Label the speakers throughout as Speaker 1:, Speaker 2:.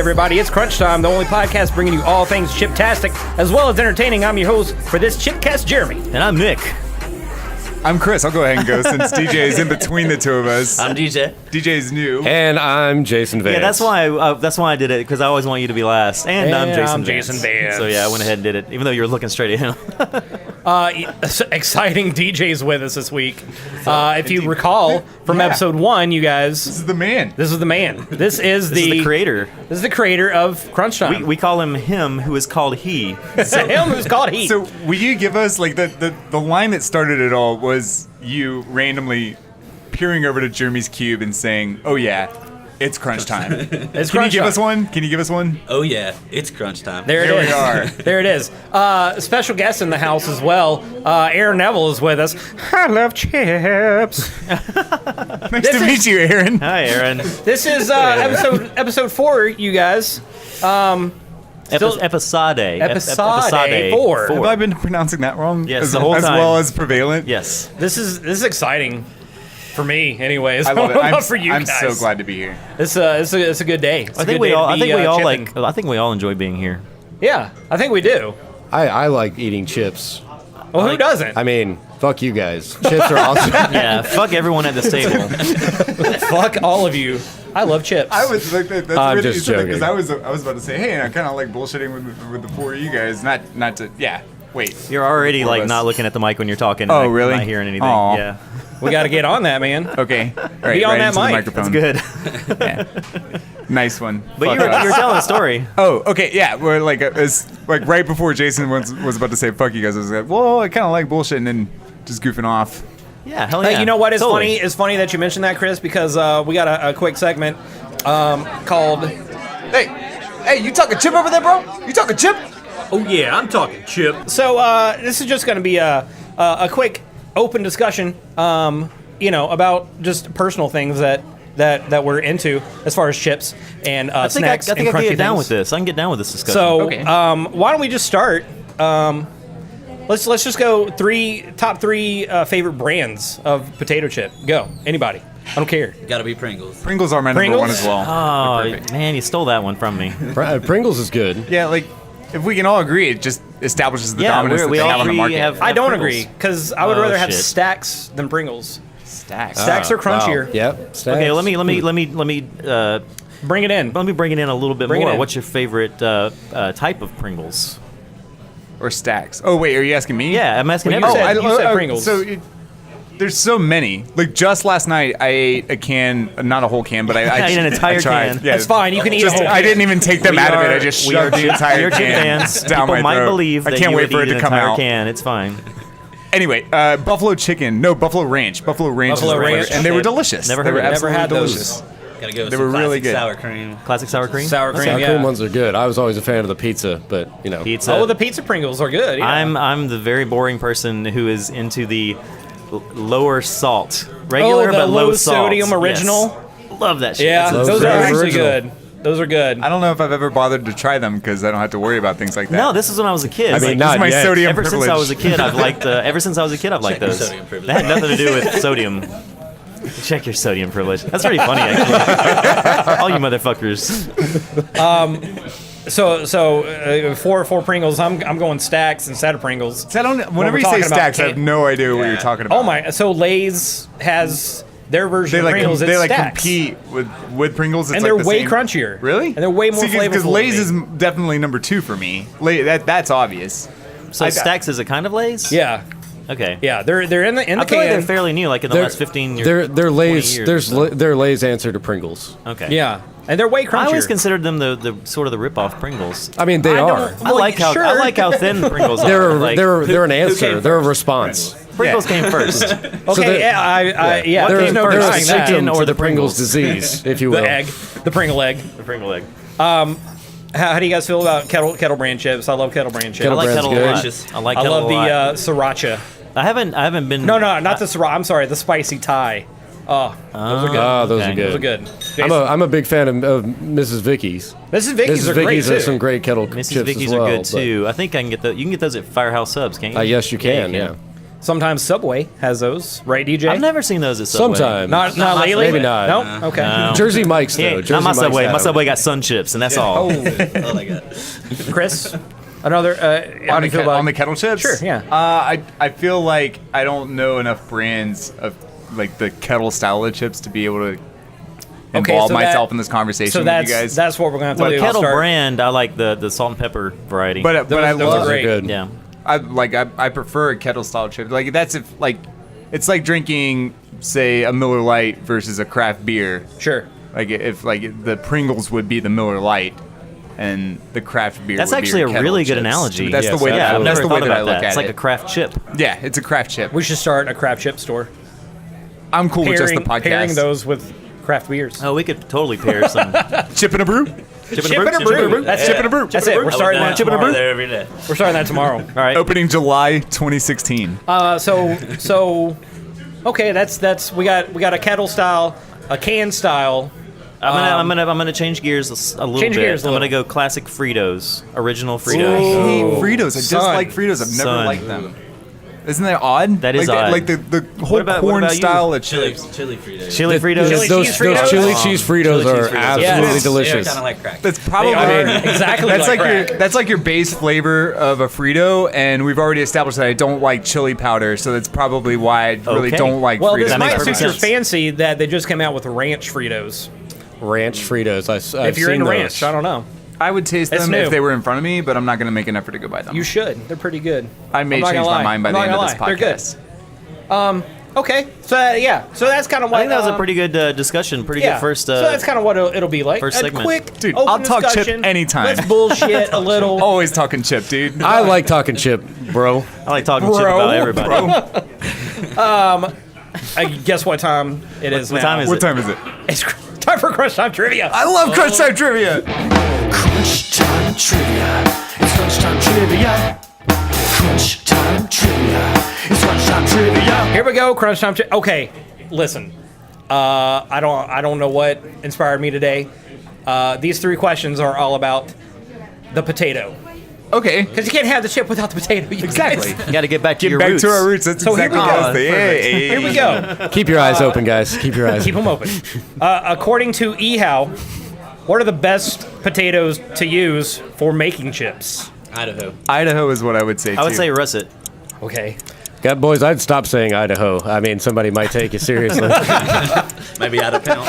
Speaker 1: everybody. It's Crunch Time, the only podcast bringing you all things chiptastic, as well as entertaining. I'm your host for this Chipcast, Jeremy.
Speaker 2: And I'm Nick.
Speaker 3: I'm Chris. I'll go ahead and go since DJ is in between the two of us.
Speaker 4: I'm DJ.
Speaker 3: DJ's new.
Speaker 5: And I'm Jason Vance.
Speaker 2: Yeah, that's why I did it, because I always want you to be last. And I'm Jason
Speaker 1: Jason Vance.
Speaker 2: So yeah, I went ahead and did it, even though you were looking straight at him.
Speaker 1: Exciting DJs with us this week. If you recall from episode 1, you guys.
Speaker 3: This is the man.
Speaker 1: This is the man. This is the
Speaker 2: creator.
Speaker 1: This is the creator of Crunch Time.
Speaker 2: We call him who is called he.
Speaker 1: Him who's called he.
Speaker 3: So will you give us like the line that started it all was you randomly peering over to Jeremy's cube and saying, "Oh yeah, it's crunch time." Can you give us one? Can you give us one?
Speaker 4: Oh yeah, it's crunch time.
Speaker 1: There it is.
Speaker 3: we are.
Speaker 1: There it is. Special guest in the house as well. Aaron Neville is with us. I love chips.
Speaker 3: Nice to meet you, Aaron.
Speaker 2: Hi, Aaron.
Speaker 1: This is episode 4, you guys.
Speaker 2: Episode
Speaker 1: 4.
Speaker 3: Have I been pronouncing that wrong?
Speaker 2: Yes, the whole
Speaker 3: as
Speaker 2: time.
Speaker 3: well as prevalent.
Speaker 2: Yes.
Speaker 1: This is exciting for me, anyways.
Speaker 3: I love it.
Speaker 1: Not for you
Speaker 3: I'm
Speaker 1: guys.
Speaker 3: so glad to be here.
Speaker 1: It's a good day. It's
Speaker 2: I
Speaker 1: a
Speaker 2: think
Speaker 1: good
Speaker 2: we
Speaker 1: day
Speaker 2: all.
Speaker 1: to
Speaker 2: I
Speaker 1: be,
Speaker 2: think we all
Speaker 1: chipping.
Speaker 2: like. I think we all enjoy being here.
Speaker 1: Yeah, I think we do.
Speaker 5: I like eating chips.
Speaker 1: Well, who doesn't?
Speaker 5: I mean, fuck you guys. Chips are awesome.
Speaker 2: Yeah. Fuck everyone at this table.
Speaker 1: Fuck all of you. I love chips.
Speaker 3: I was like, that's
Speaker 5: I'm
Speaker 3: really
Speaker 5: just joking.
Speaker 3: because I was about to say, hey, I kind of like bullshitting with the four of you guys. Not to, yeah. Wait.
Speaker 2: You're already
Speaker 3: Four of
Speaker 2: like
Speaker 3: us.
Speaker 2: not looking at the mic when you're talking.
Speaker 3: Oh,
Speaker 2: like,
Speaker 3: really?
Speaker 2: Not hearing anything.
Speaker 3: Aw.
Speaker 2: Yeah.
Speaker 1: We got to get on that, man.
Speaker 3: Okay. All right.
Speaker 1: Be on
Speaker 3: right
Speaker 1: that
Speaker 3: into the
Speaker 1: mic.
Speaker 3: microphone.
Speaker 2: Good.
Speaker 3: Yeah. Nice one.
Speaker 2: But
Speaker 3: Fuck
Speaker 2: you were
Speaker 3: us.
Speaker 2: telling a story.
Speaker 3: Oh, okay, yeah. We're like, it's like right before Jason was about to say "fuck you guys," I was like, "Well, I kind of like bullshitting and just goofing off."
Speaker 2: Yeah. Hell yeah.
Speaker 1: Hey, you know what is
Speaker 2: Totally.
Speaker 1: funny? It's funny that you mentioned that, Chris, because we got a quick segment called.
Speaker 3: Hey, you talking chip over there, bro? You talking chip?
Speaker 4: Oh yeah, I'm talking chip.
Speaker 1: So this is just going to be a quick open discussion, about just personal things that we're into as far as chips and snacks
Speaker 2: I think
Speaker 1: and
Speaker 2: I can
Speaker 1: crunchy
Speaker 2: get down
Speaker 1: things.
Speaker 2: with this. I can get down with this discussion.
Speaker 1: So
Speaker 3: Okay.
Speaker 1: why don't we just start? Let's just go top three favorite brands of potato chip. Go, anybody. I don't care.
Speaker 4: Gotta be Pringles.
Speaker 3: Pringles are my number
Speaker 1: Pringles?
Speaker 3: one as well.
Speaker 2: Oh
Speaker 3: They're perfect.
Speaker 2: man, you stole that one from me.
Speaker 5: Pringles is good.
Speaker 3: Yeah, like if we can all agree, it just establishes the
Speaker 2: Yeah,
Speaker 3: dominance that
Speaker 2: we
Speaker 3: they
Speaker 2: all
Speaker 3: have on the
Speaker 2: three
Speaker 3: market.
Speaker 2: have-
Speaker 1: I don't
Speaker 2: Pringles.
Speaker 1: agree because I would
Speaker 2: Oh,
Speaker 1: rather have
Speaker 2: shit.
Speaker 1: Stacks than Pringles.
Speaker 3: Stacks.
Speaker 1: Stacks are crunchier.
Speaker 5: Wow. Yep. Stacks.
Speaker 2: Okay, let me
Speaker 1: Bring it in.
Speaker 2: Let me bring it in a little bit
Speaker 1: Bring it
Speaker 2: more.
Speaker 1: in.
Speaker 2: What's your favorite type of Pringles?
Speaker 3: Or stacks. Oh wait, are you asking me?
Speaker 2: Yeah, I'm asking
Speaker 1: Well, you
Speaker 2: everybody.
Speaker 1: said- you said Pringles.
Speaker 3: So there's so many. Like just last night, I ate a can, not a whole can, but I
Speaker 2: ate an entire
Speaker 3: I tried.
Speaker 2: can.
Speaker 3: Yeah,
Speaker 1: That's fine. You can eat
Speaker 3: Just,
Speaker 1: a whole
Speaker 3: I didn't even take them out of it. I just shoved the entire
Speaker 2: Your chip
Speaker 3: can
Speaker 2: fans.
Speaker 3: down
Speaker 2: People
Speaker 3: my
Speaker 2: might
Speaker 3: throat.
Speaker 2: believe
Speaker 3: I
Speaker 2: that
Speaker 3: can't
Speaker 2: you
Speaker 3: wait
Speaker 2: would
Speaker 3: for it
Speaker 2: eat
Speaker 3: to
Speaker 2: an
Speaker 3: come
Speaker 2: entire
Speaker 3: out.
Speaker 2: can. It's fine.
Speaker 3: Anyway, buffalo chicken. No, buffalo ranch. Buffalo ranch.
Speaker 1: Buffalo
Speaker 3: is the
Speaker 1: Ranch.
Speaker 3: first, and they were
Speaker 2: Okay.
Speaker 3: delicious.
Speaker 2: Never
Speaker 3: They
Speaker 2: heard
Speaker 3: were
Speaker 2: of it.
Speaker 1: Never
Speaker 3: absolutely
Speaker 1: had those.
Speaker 3: delicious.
Speaker 4: Gotta go with
Speaker 3: They
Speaker 4: some
Speaker 3: were really
Speaker 4: classic
Speaker 3: good.
Speaker 4: sour cream.
Speaker 2: Classic sour cream.
Speaker 1: Sour cream.
Speaker 5: Sour
Speaker 1: yeah.
Speaker 5: cream ones are good. I was always a fan of the pizza, but
Speaker 2: Pizza.
Speaker 1: Oh, the pizza Pringles are good. Yeah.
Speaker 2: I'm the very boring person who is into the lower salt, regular
Speaker 1: the
Speaker 2: but low
Speaker 1: low
Speaker 2: salt.
Speaker 1: sodium original?
Speaker 2: Yes. Love that shit.
Speaker 1: Yeah,
Speaker 2: It's
Speaker 1: those are
Speaker 5: very
Speaker 1: actually
Speaker 5: original.
Speaker 1: good. Those are good.
Speaker 3: I don't know if I've ever bothered to try them because I don't have to worry about things like that.
Speaker 2: No, this is when I was a kid.
Speaker 5: I mean,
Speaker 2: Like,
Speaker 5: not
Speaker 3: this is my
Speaker 5: yet.
Speaker 3: sodium
Speaker 2: ever
Speaker 3: privilege.
Speaker 2: since I was a kid, I've liked. Ever since I was a kid, I've liked
Speaker 4: Check your
Speaker 2: those.
Speaker 4: sodium privilege.
Speaker 2: That had nothing to do with sodium. Check your sodium privilege. That's pretty funny, actually. All you motherfuckers.
Speaker 1: So four Pringles. I'm going Stacks instead of Pringles.
Speaker 3: See, I don't. Whenever
Speaker 1: we're
Speaker 3: you say
Speaker 1: talking about
Speaker 3: stacks, I have
Speaker 1: can-
Speaker 3: no idea what you're talking about.
Speaker 1: Oh my! So Lay's has their version
Speaker 3: They
Speaker 1: of
Speaker 3: like
Speaker 1: Pringles.
Speaker 3: they
Speaker 1: it's
Speaker 3: like
Speaker 1: Stacks.
Speaker 3: compete with Pringles. It's
Speaker 1: and
Speaker 3: like
Speaker 1: they're
Speaker 3: the
Speaker 1: way
Speaker 3: same-
Speaker 1: crunchier.
Speaker 3: Really?
Speaker 1: And they're way more flavorful.
Speaker 3: Because Lay's is
Speaker 1: than me.
Speaker 3: definitely number 2 for me. That's obvious.
Speaker 2: So Stacks is a kind of Lay's?
Speaker 1: Yeah,
Speaker 2: Okay.
Speaker 1: yeah. They're in the
Speaker 2: I feel like they're
Speaker 1: can.
Speaker 2: fairly new, like in the last 15 years.
Speaker 5: They're
Speaker 2: 20
Speaker 5: Lay's.
Speaker 2: years
Speaker 5: There's
Speaker 2: or so.
Speaker 5: they're Lay's answer to Pringles.
Speaker 2: Okay.
Speaker 1: Yeah, and they're way crunchier.
Speaker 2: I always considered them the sort of the rip-off Pringles.
Speaker 5: I mean, they
Speaker 1: I
Speaker 5: are.
Speaker 1: don't-
Speaker 2: I like how
Speaker 1: sure.
Speaker 2: I like how thin the Pringles
Speaker 5: They're
Speaker 2: are. Like,
Speaker 5: they're an answer.
Speaker 4: came
Speaker 5: They're a response.
Speaker 2: Pringles came first.
Speaker 1: Okay,
Speaker 5: they're-
Speaker 1: yeah.
Speaker 2: What
Speaker 1: There's
Speaker 2: came
Speaker 1: no
Speaker 2: first,
Speaker 5: They're a
Speaker 1: denying that.
Speaker 2: chicken
Speaker 5: symptom
Speaker 2: or
Speaker 5: to
Speaker 2: the
Speaker 5: the Pringles
Speaker 2: Pringles?
Speaker 5: disease, if you will.
Speaker 1: The egg, the Pringle egg.
Speaker 2: The Pringle egg.
Speaker 1: How do you guys feel about kettle brand chips? I love kettle brand chips.
Speaker 5: Kettle
Speaker 2: I like
Speaker 5: Brand's
Speaker 2: kettle a lot.
Speaker 4: good.
Speaker 2: I like
Speaker 1: I
Speaker 2: kettle
Speaker 1: love
Speaker 2: a lot.
Speaker 1: the sriracha.
Speaker 2: I haven't been.
Speaker 1: No, not the sriracha. I'm sorry, the spicy Thai. Oh, those are good.
Speaker 5: Oh, those
Speaker 2: Okay.
Speaker 5: are good.
Speaker 1: Those are good.
Speaker 5: I'm a big fan of Mrs. Vicky's.
Speaker 1: Mrs. Vicky's
Speaker 5: Mrs.
Speaker 1: are great
Speaker 5: Vicky's
Speaker 1: too.
Speaker 5: are some great kettle
Speaker 2: Mrs.
Speaker 5: chips
Speaker 2: Vicky's
Speaker 5: as well.
Speaker 2: are good too. I think I can get you can get those at Firehouse Subs, can't you?
Speaker 5: Yes, you can.
Speaker 2: Yeah, you
Speaker 5: Yeah.
Speaker 2: can.
Speaker 1: Sometimes Subway has those, right, DJ?
Speaker 2: I've never seen those at Subway.
Speaker 5: Sometimes.
Speaker 1: Not
Speaker 2: my
Speaker 1: lately.
Speaker 5: Maybe not.
Speaker 1: No. Okay.
Speaker 2: No.
Speaker 5: Jersey Mike's though.
Speaker 2: Yeah,
Speaker 5: Jersey
Speaker 2: not my
Speaker 5: Mike's
Speaker 2: Subway.
Speaker 5: had
Speaker 2: My
Speaker 5: 'em.
Speaker 2: Subway got Sun Chips, and that's all.
Speaker 4: All I got.
Speaker 1: Chris, another. How do you feel about
Speaker 3: On the kettle chips?
Speaker 1: Sure, yeah.
Speaker 3: I feel like I don't know enough brands of like the kettle style of chips to be able to involve
Speaker 1: so
Speaker 3: myself
Speaker 1: that-
Speaker 3: in this conversation
Speaker 1: So
Speaker 3: with
Speaker 1: that's
Speaker 3: you guys.
Speaker 1: that's what we're gonna have to
Speaker 2: Well,
Speaker 1: do.
Speaker 2: kettle
Speaker 1: Start-
Speaker 2: brand, I like the salt and pepper variety.
Speaker 3: but I
Speaker 1: those are
Speaker 3: love
Speaker 1: great.
Speaker 5: Good.
Speaker 2: yeah.
Speaker 3: I prefer a kettle style chip. Like that's if like it's like drinking say a Miller Lite versus a craft beer.
Speaker 1: Sure.
Speaker 3: Like if like the Pringles would be the Miller Lite and the craft beer.
Speaker 2: That's
Speaker 3: would be
Speaker 2: actually
Speaker 3: your
Speaker 2: a
Speaker 3: kettle
Speaker 2: really good
Speaker 3: chips.
Speaker 2: analogy.
Speaker 3: That's
Speaker 5: Yes,
Speaker 3: the way.
Speaker 2: Yeah, I've
Speaker 3: that's
Speaker 2: never
Speaker 3: the way
Speaker 2: thought
Speaker 3: that I
Speaker 2: about
Speaker 3: look
Speaker 2: that.
Speaker 3: at
Speaker 2: It's like
Speaker 3: it.
Speaker 2: a craft chip.
Speaker 3: Yeah, it's a craft chip.
Speaker 1: We should start a craft chip store.
Speaker 3: I'm cool with just the podcast.
Speaker 1: Pairing those with craft beers.
Speaker 2: Oh, we could totally pair some.
Speaker 3: Chip and a brew.
Speaker 1: Chip and a brew. That's
Speaker 3: Chip
Speaker 1: it.
Speaker 3: and a brew.
Speaker 1: That's it. We're starting that.
Speaker 2: Chip and a brew there every day.
Speaker 1: We're starting that tomorrow.
Speaker 2: All right.
Speaker 3: Opening July 2016.
Speaker 1: So, okay, that's we got a kettle style, a can style.
Speaker 2: I'm gonna change gears a little
Speaker 1: Change
Speaker 2: bit.
Speaker 1: gears a
Speaker 2: I'm
Speaker 1: little.
Speaker 2: gonna go classic Fritos, original Fritos.
Speaker 3: Hey, Fritos. I
Speaker 1: son.
Speaker 3: dislike Fritos. I've never
Speaker 2: Son.
Speaker 3: liked them. Isn't that odd?
Speaker 2: That is
Speaker 3: like
Speaker 2: odd.
Speaker 3: Like the whole
Speaker 2: about-
Speaker 3: corn
Speaker 2: what about you?
Speaker 3: style of
Speaker 4: Chili
Speaker 3: chips.
Speaker 4: Fritos.
Speaker 2: Chili Fritos.
Speaker 1: Chili
Speaker 5: Those
Speaker 1: cheese Fritos?
Speaker 5: chili cheese Fritos
Speaker 4: Chili
Speaker 5: are
Speaker 4: cheese Fritos.
Speaker 5: absolutely
Speaker 1: Yes.
Speaker 5: delicious.
Speaker 4: Kind of like crack.
Speaker 3: That's probably
Speaker 1: Exactly.
Speaker 3: that's like
Speaker 1: crack.
Speaker 3: your that's like your base flavor of a Frito, and we've already established that I don't like chili powder, so that's probably why I really
Speaker 2: Okay.
Speaker 3: don't like
Speaker 1: Well,
Speaker 3: Fritos.
Speaker 1: this
Speaker 2: That makes
Speaker 1: might
Speaker 2: perfect
Speaker 1: suit your
Speaker 2: sense.
Speaker 1: fancy that they just came out with ranch Fritos.
Speaker 5: Ranch Fritos. I've
Speaker 1: If you're
Speaker 5: seen
Speaker 1: into
Speaker 5: those.
Speaker 1: ranch, I don't know.
Speaker 3: I would taste
Speaker 1: It's
Speaker 3: them
Speaker 1: new.
Speaker 3: if they were in front of me, but I'm not going to make an effort to go buy them.
Speaker 1: You should. They're pretty good.
Speaker 3: I may
Speaker 1: I'm not
Speaker 3: change
Speaker 1: gonna
Speaker 3: my
Speaker 1: lie.
Speaker 3: mind by
Speaker 1: I'm
Speaker 3: the
Speaker 1: not
Speaker 3: end of
Speaker 1: gonna
Speaker 3: this
Speaker 1: lie. They're good.
Speaker 3: podcast.
Speaker 1: Okay. So yeah. So that's kind of what
Speaker 2: I think that was a pretty good discussion. Pretty
Speaker 1: yeah.
Speaker 2: good first.
Speaker 1: so that's kind of what it'll be like.
Speaker 2: first
Speaker 1: A
Speaker 2: segment.
Speaker 1: quick,
Speaker 3: Dude,
Speaker 1: open
Speaker 3: I'll talk chip
Speaker 1: discussion.
Speaker 3: anytime.
Speaker 1: Let's bullshit a little.
Speaker 3: Always talking chip, dude.
Speaker 5: I like talking chip, bro.
Speaker 2: I like talking shit
Speaker 1: Bro.
Speaker 2: about everybody.
Speaker 1: I guess what time it is
Speaker 2: What
Speaker 1: now.
Speaker 2: time is
Speaker 3: What
Speaker 2: it?
Speaker 3: time is it?
Speaker 1: It's time for CrunchTime Trivia.
Speaker 3: I love CrunchTime Trivia.
Speaker 6: Crunch time trivia. It's crunch time trivia. Crunch time trivia. It's crunch time trivia.
Speaker 1: Here we go, CrunchTime Trivia. Okay, listen. I don't know what inspired me today. These three questions are all about the potato.
Speaker 3: Okay.
Speaker 1: Because you can't have the chip without the potato. You
Speaker 3: Exactly.
Speaker 1: guys.
Speaker 2: You got to get back to
Speaker 3: Get
Speaker 2: your
Speaker 3: back
Speaker 2: roots.
Speaker 3: to our roots. That's
Speaker 1: So here
Speaker 3: exactly
Speaker 1: we
Speaker 3: what I
Speaker 1: go.
Speaker 3: was saying. Hey,
Speaker 1: Here we go.
Speaker 5: Keep your eyes open, guys. Keep your eyes
Speaker 1: Keep them open. According to Ehow, what are the best potatoes to use for making chips?
Speaker 4: Idaho.
Speaker 3: Idaho is what I would say,
Speaker 2: I would
Speaker 3: too.
Speaker 2: say russet.
Speaker 1: Okay.
Speaker 5: God, boys, I'd stop saying Idaho. I mean, somebody might take you seriously.
Speaker 4: Maybe out of count.